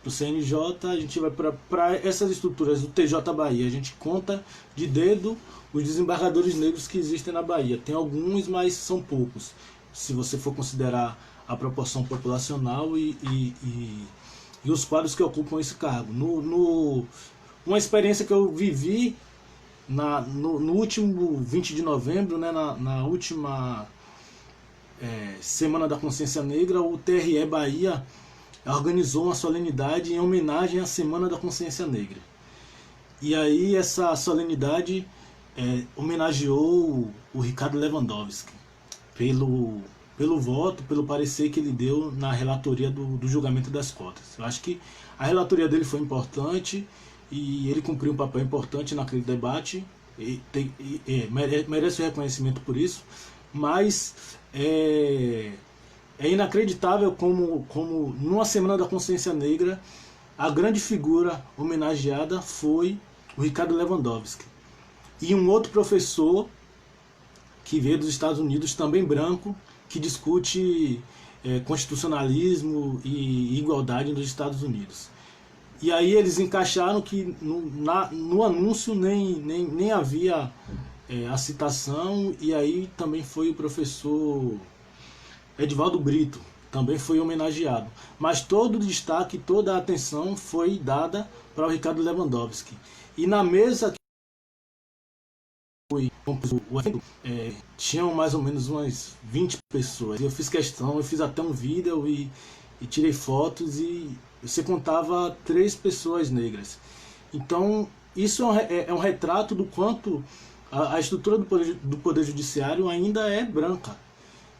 CNJ, a gente vai para essas estruturas do TJ Bahia. A gente conta de dedo os desembargadores negros que existem na Bahia. Tem alguns, mas são poucos, se você for considerar a proporção populacional e os quadros que ocupam esse cargo. Uma experiência que eu vivi no último 20 de novembro, né, na última Semana da Consciência Negra, o TRE Bahia organizou uma solenidade em homenagem à Semana da Consciência Negra. E aí essa solenidade homenageou o Ricardo Lewandowski pelo voto, pelo parecer que ele deu na relatoria do julgamento das cotas. Eu acho que a relatoria dele foi importante e ele cumpriu um papel importante naquele debate, merece o reconhecimento por isso, mas é inacreditável como numa Semana da Consciência Negra a grande figura homenageada foi o Ricardo Lewandowski. E um outro professor que veio dos Estados Unidos, também branco, que discute constitucionalismo e igualdade nos Estados Unidos. E aí eles encaixaram que no anúncio nem havia a citação, e aí também foi o professor Edivaldo Brito, também foi homenageado. Mas todo o destaque, toda a atenção foi dada para o Ricardo Lewandowski. E na mesa tinham mais ou menos umas 20 pessoas. Eu fiz questão, eu fiz até um vídeo e tirei fotos, e você contava 3 pessoas negras. Então isso é um retrato do quanto a estrutura do poder judiciário ainda é branca.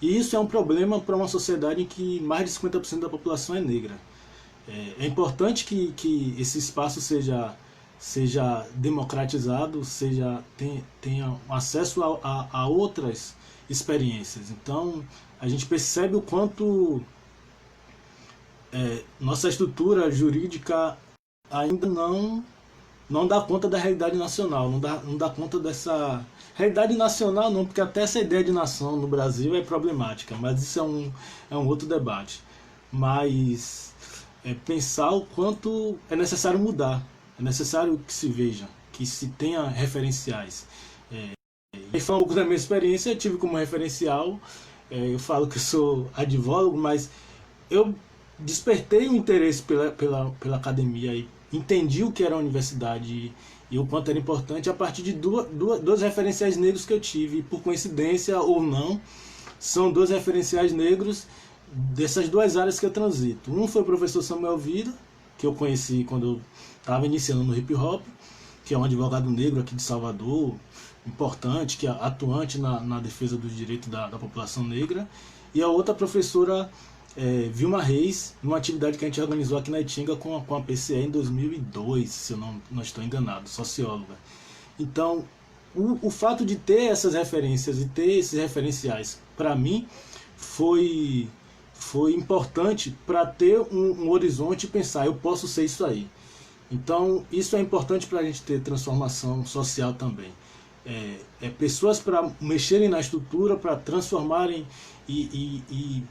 E isso é um problema para uma sociedade em que mais de 50% da população é negra. É importante que esse espaço seja democratizado, tenha acesso a outras experiências. Então a gente percebe o quanto nossa estrutura jurídica ainda não dá conta da realidade nacional, não dá conta dessa realidade nacional, não, porque até essa ideia de nação no Brasil é problemática, mas isso é um outro debate. Mas pensar o quanto é necessário mudar, é necessário que se veja, que se tenha referenciais. E falando um pouco da minha experiência, eu tive como referencial, eu falo que eu sou advólogo, mas eu despertei o interesse pela academia e entendi o que era a universidade e o quanto era importante a partir de dois referenciais negros que eu tive. E por coincidência ou não, são 2 referenciais negros dessas 2 áreas que eu transito. Um foi o professor Samuel Vida, que eu conheci quando eu estava iniciando no hip hop, que é um advogado negro aqui de Salvador, importante, que é atuante na defesa dos direitos da população negra. E a outra professora Vilma Reis, numa atividade que a gente organizou aqui na Itinga com a PCE em 2002, se eu não estou enganado, socióloga. Então, o fato de ter essas referências e ter esses referenciais, para mim, foi importante para ter um horizonte e pensar, eu posso ser isso aí. Então, isso é importante para a gente ter transformação social também. Pessoas para mexerem na estrutura, para transformarem e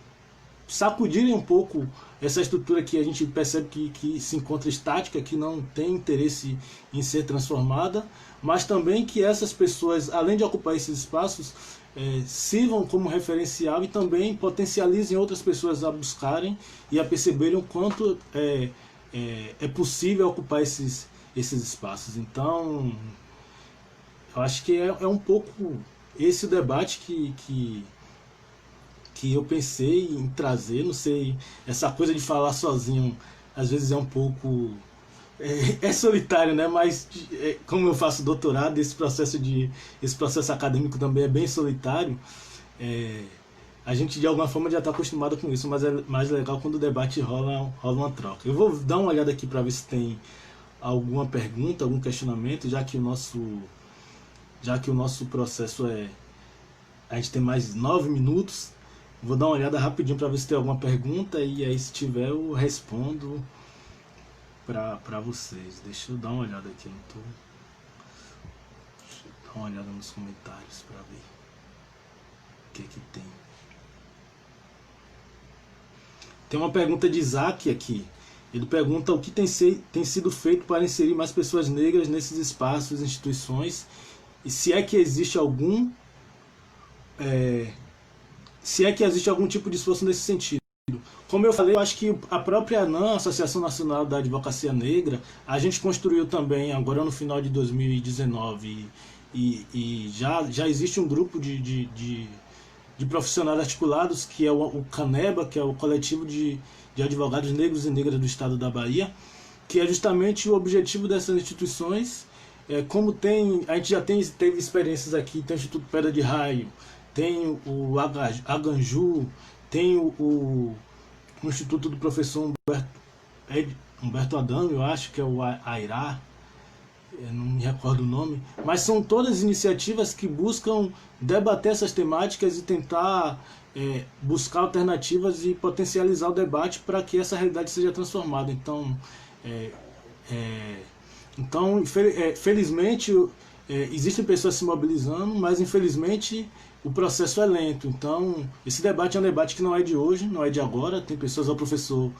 sacudirem um pouco essa estrutura que a gente percebe que se encontra estática, que não tem interesse em ser transformada, mas também que essas pessoas, além de ocupar esses espaços, sirvam como referencial e também potencializem outras pessoas a buscarem e a perceberem o quanto é possível ocupar esses espaços. Então, eu acho que é um pouco esse o debate que eu pensei em trazer. Não sei, essa coisa de falar sozinho às vezes é um pouco é solitário, né? Mas como eu faço doutorado, esse processo acadêmico também é bem solitário. é, a gente de alguma forma já está acostumado com isso, mas é mais legal quando o debate rola uma troca. Eu vou dar uma olhada aqui para ver se tem alguma pergunta, algum questionamento, já que o nosso processo a gente tem mais 9 minutos. Vou dar uma olhada rapidinho para ver se tem alguma pergunta e aí se tiver eu respondo para vocês. Deixa eu dar uma olhada aqui, eu não tô. Deixa eu dar uma olhada nos comentários para ver o que que tem. Tem uma pergunta de Isaac aqui. Ele pergunta o que tem sido feito para inserir mais pessoas negras nesses espaços, instituições, e se é que existe algum tipo de esforço nesse sentido. Como eu falei, eu acho que a própria ANAM, Associação Nacional da Advocacia Negra, a gente construiu também, agora no final de 2019, e já existe um grupo de profissionais articulados, que é o CANEBA, que é o Coletivo de Advogados Negros e Negras do Estado da Bahia, que é justamente o objetivo dessas instituições. A gente já teve experiências aqui, tem o Instituto Pedra de Raio, tem o Aganju, tem o Instituto do Professor Humberto Adamo, eu acho que é o AIRá, não me recordo o nome, mas são todas iniciativas que buscam debater essas temáticas e tentar buscar alternativas e potencializar o debate para que essa realidade seja transformada. Então, felizmente, existem pessoas se mobilizando, mas infelizmente o processo é lento. Então, esse debate é um debate que não é de hoje, não é de agora. Tem pessoas, o professor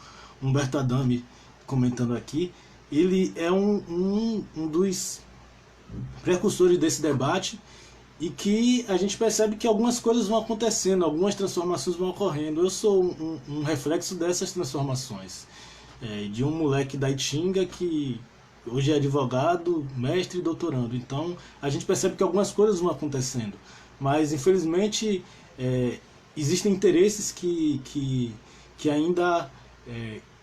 Humberto Adame comentando aqui, ele é um dos precursores desse debate, e que a gente percebe que algumas coisas vão acontecendo, algumas transformações vão ocorrendo. Eu sou um reflexo dessas transformações. De um moleque da Itinga que hoje é advogado, mestre e doutorando. Então a gente percebe que algumas coisas vão acontecendo, mas infelizmente existem interesses que ainda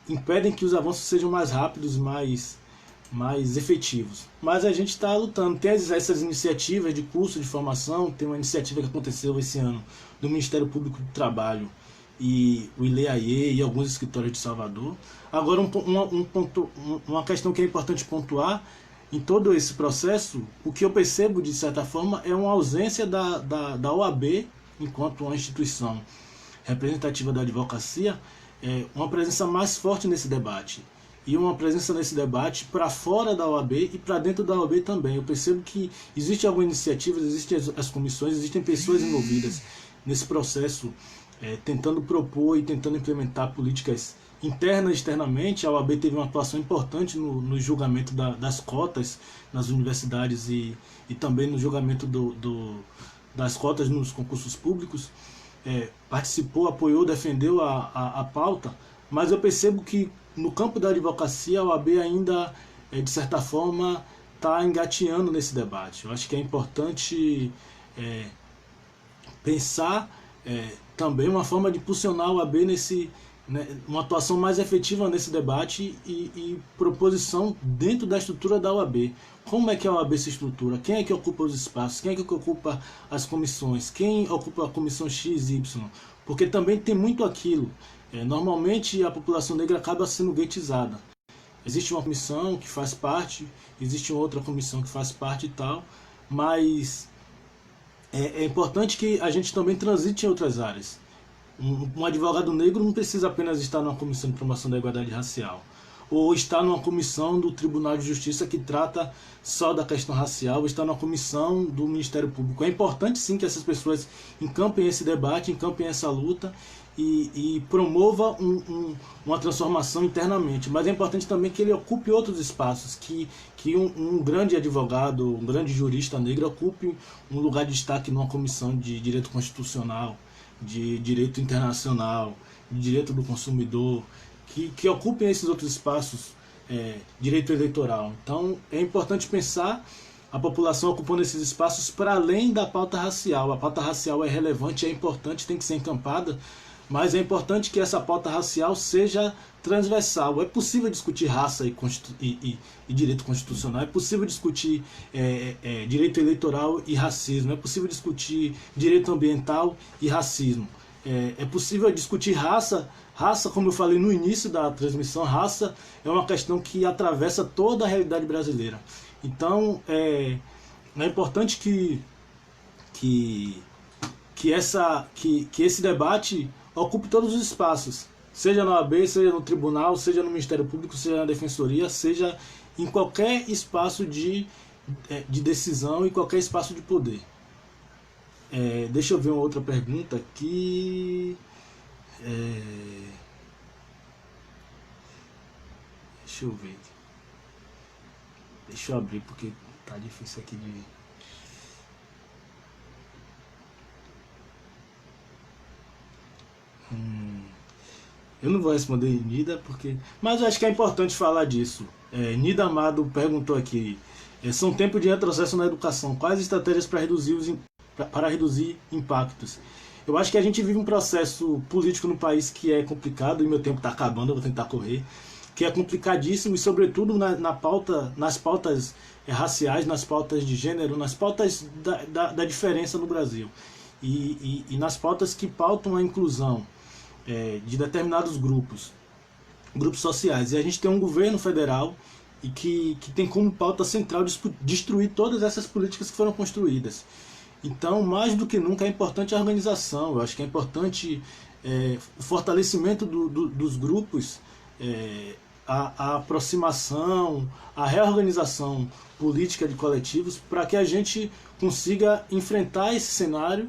impedem que os avanços sejam mais rápidos, mais efetivos. Mas a gente está lutando. Tem essas iniciativas de curso de formação. Tem uma iniciativa que aconteceu esse ano do Ministério Público do Trabalho e o ILEAE e alguns escritórios de Salvador. Agora, uma questão que é importante pontuar em todo esse processo, o que eu percebo de certa forma é uma ausência da OAB enquanto uma instituição representativa da advocacia, uma presença mais forte nesse debate, e uma presença nesse debate para fora da OAB e para dentro da OAB também. Eu percebo que existem algumas iniciativas, existem as comissões, existem pessoas envolvidas nesse processo, tentando propor e tentando implementar políticas internas e externamente. A OAB teve uma atuação importante no julgamento das cotas nas universidades e também no julgamento das cotas nos concursos públicos. Participou, apoiou, defendeu a pauta, mas eu percebo que no campo da advocacia a OAB ainda, de certa forma, está engateando nesse debate. Eu acho que é importante pensar também uma forma de impulsionar a OAB uma atuação mais efetiva nesse debate e proposição dentro da estrutura da OAB. Como é que a OAB se estrutura? Quem é que ocupa os espaços? Quem é que ocupa as comissões? Quem ocupa a comissão X, Y? Porque também tem muito aquilo. Normalmente a população negra acaba sendo guetizada. Existe uma comissão que faz parte, existe outra comissão que faz parte e tal, mas é importante que a gente também transite em outras áreas. Um advogado negro não precisa apenas estar numa comissão de promoção da igualdade racial, ou estar numa comissão do Tribunal de Justiça que trata só da questão racial, ou estar numa comissão do Ministério Público. É importante sim que essas pessoas encampem esse debate, encampem essa luta e promova uma transformação internamente. Mas é importante também que ele ocupe outros espaços, que um grande advogado, um grande jurista negro ocupe um lugar de destaque numa comissão de direito constitucional, de direito internacional, de direito do consumidor, que ocupem esses outros espaços, direito eleitoral. Então é importante pensar a população ocupando esses espaços para além da pauta racial. A pauta racial é relevante, é importante, tem que ser encampada, mas é importante que essa pauta racial seja transversal. É possível discutir raça e direito constitucional, é possível discutir direito eleitoral e racismo, é possível discutir direito ambiental e racismo. É possível discutir raça. Raça, como eu falei no início da transmissão, raça é uma questão que atravessa toda a realidade brasileira. Então, é importante que esse debate ocupe todos os espaços, seja na OAB, seja no tribunal, seja no Ministério Público, seja na Defensoria, seja em qualquer espaço de decisão e qualquer espaço de poder. Deixa eu ver uma outra pergunta aqui. Deixa eu ver. Deixa eu abrir porque tá difícil aqui de... Eu não vou responder Nida porque... Mas eu acho que é importante falar disso. Nida Amado perguntou aqui. São tempos de retrocesso na educação. Quais estratégias para reduzir impactos? Eu acho que a gente vive um processo político no país que é complicado, e meu tempo está acabando, eu vou tentar correr, que é complicadíssimo, e sobretudo nas pautas raciais, nas pautas de gênero, nas pautas da diferença no Brasil, e nas pautas que pautam a inclusão de determinados grupos sociais. E a gente tem um governo federal e que tem como pauta central destruir todas essas políticas que foram construídas. Então, mais do que nunca, é importante a organização. Eu acho que é importante o fortalecimento dos grupos, a aproximação, a reorganização política de coletivos, para que a gente consiga enfrentar esse cenário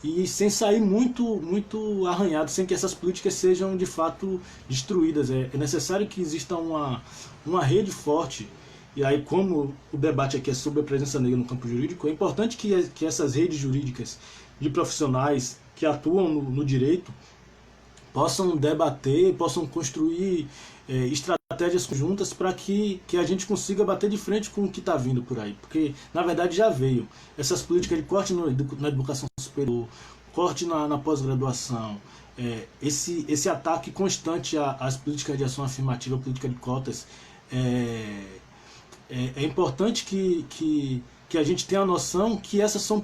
e sem sair muito arranhado, sem que essas políticas sejam de fato destruídas. É necessário que exista uma rede forte. E aí, como o debate aqui é sobre a presença negra no campo jurídico, é importante que essas redes jurídicas de profissionais que atuam no direito possam debater, possam construir estratégias conjuntas para que a gente consiga bater de frente com o que está vindo por aí. Porque, na verdade, já veio. Essas políticas de corte na educação superior, corte na pós-graduação, esse ataque constante às políticas de ação afirmativa, política de cotas, é importante que a gente tenha a noção que essas são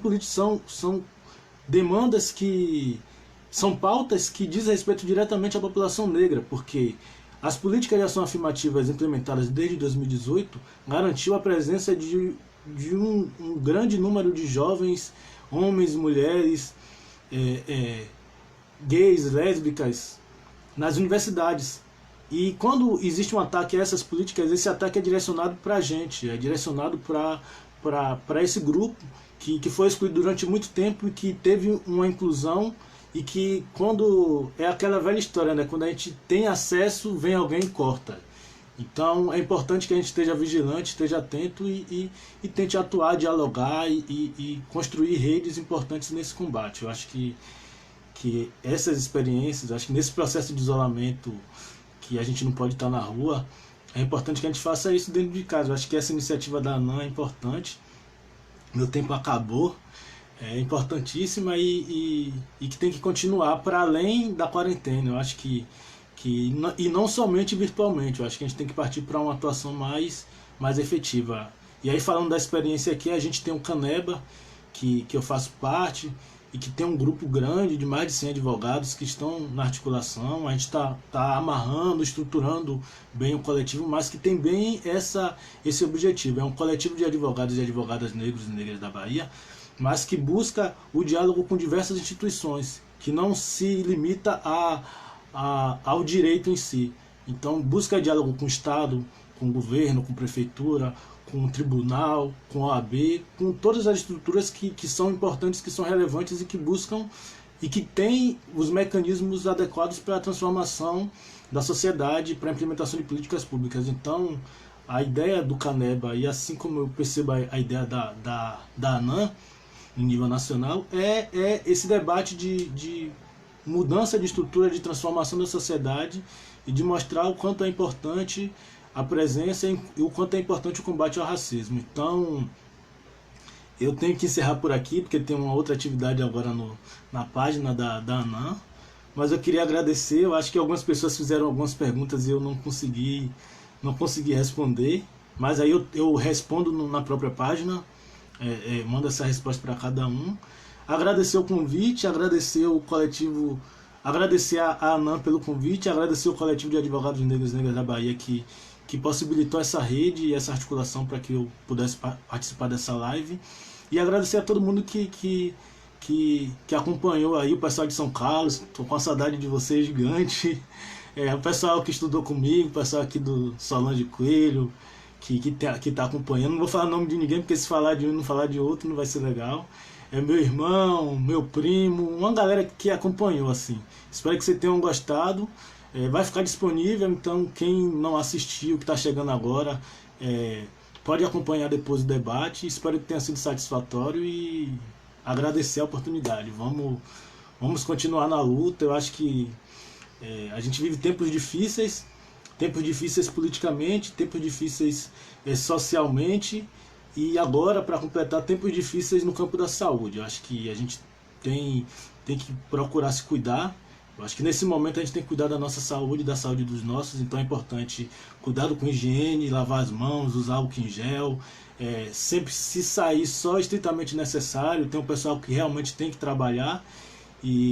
demandas que são pautas que dizem respeito diretamente à população negra, porque as políticas de ação afirmativas implementadas desde 2018 garantiu a presença de um grande número de jovens, homens, mulheres, gays, lésbicas, nas universidades. E quando existe um ataque a essas políticas, esse ataque é direcionado para a gente, é direcionado para esse grupo que foi excluído durante muito tempo e que teve uma inclusão, e que quando é aquela velha história, né? Quando a gente tem acesso, vem alguém e corta. Então é importante que a gente esteja vigilante, esteja atento e tente atuar, dialogar e construir redes importantes nesse combate. Eu acho que essas experiências, acho que nesse processo de isolamento que a gente não pode estar na rua, é importante que a gente faça isso dentro de casa. Eu acho que essa iniciativa da ANAM é importante. Meu tempo acabou. É importantíssima e que tem que continuar para além da quarentena. Eu acho que e não somente virtualmente, eu acho que a gente tem que partir para uma atuação mais efetiva. E aí, falando da experiência aqui, a gente tem o Caneba, que eu faço parte, e que tem um grupo grande de mais de 100 advogados que estão na articulação. A gente está amarrando, estruturando bem o coletivo, mas que tem bem esse objetivo. É um coletivo de advogados e advogadas negros e negras da Bahia, mas que busca o diálogo com diversas instituições, que não se limita ao direito em si. Então busca diálogo com o Estado, com o governo, com a prefeitura, com o tribunal, com a OAB, com todas as estruturas que são importantes, que são relevantes e que buscam e que têm os mecanismos adequados para a transformação da sociedade, para a implementação de políticas públicas. Então, a ideia do Caneba, e assim como eu percebo a ideia da ANAM, em nível nacional, é esse debate de mudança de estrutura, de transformação da sociedade e de mostrar o quanto é importante a presença e o quanto é importante o combate ao racismo. Então, eu tenho que encerrar por aqui, porque tem uma outra atividade agora na página da ANAM, Mas eu queria agradecer. Eu acho que algumas pessoas fizeram algumas perguntas e eu não consegui responder. Mas aí eu respondo na própria página, mando essa resposta para cada um. Agradecer o convite, agradecer o coletivo, agradecer a ANAM pelo convite, agradecer o coletivo de advogados negros e negras da Bahia que possibilitou essa rede e essa articulação para que eu pudesse participar dessa live. E agradecer a todo mundo que acompanhou aí, o pessoal de São Carlos. Tô com a saudade de vocês gigante. O pessoal que estudou comigo, o pessoal aqui do Solange Coelho, que tá acompanhando. Não vou falar o nome de ninguém, porque se falar de um e não falar de outro não vai ser legal. É meu irmão, meu primo, uma galera que acompanhou, assim. Espero que vocês tenham gostado. Vai ficar disponível, então quem não assistiu, que está chegando agora, pode acompanhar depois o debate. Espero que tenha sido satisfatório e agradecer a oportunidade. Vamos continuar na luta. Eu acho que a gente vive tempos difíceis politicamente, tempos difíceis socialmente, e agora, para completar, tempos difíceis no campo da saúde. Eu acho que a gente tem que procurar se cuidar. Eu acho que nesse momento a gente tem que cuidar da nossa saúde, da saúde dos nossos, então é importante cuidado com higiene, lavar as mãos, usar álcool em gel, sempre se sair só estritamente necessário. Tem um pessoal que realmente tem que trabalhar,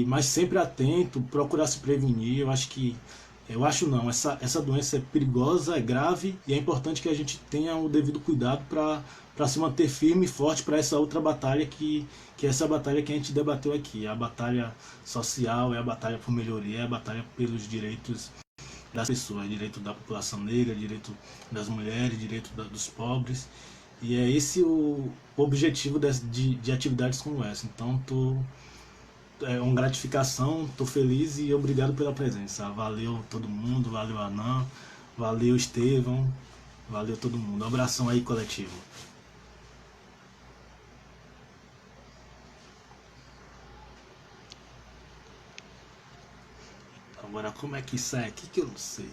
mas sempre atento, procurar se prevenir. Eu acho não, essa doença é perigosa, é grave, e é importante que a gente tenha o devido cuidado para se manter firme e forte para essa outra batalha que é essa batalha que a gente debateu aqui. É a batalha social, é a batalha por melhoria, é a batalha pelos direitos das pessoas, direito da população negra, direito das mulheres, direito dos pobres. E é esse o objetivo de atividades como essa. Então, uma gratificação, estou feliz e obrigado pela presença. Valeu todo mundo, valeu Anã, valeu Estevão, valeu todo mundo. Um abração aí, coletivo. Agora, como é que sai aqui que eu não sei.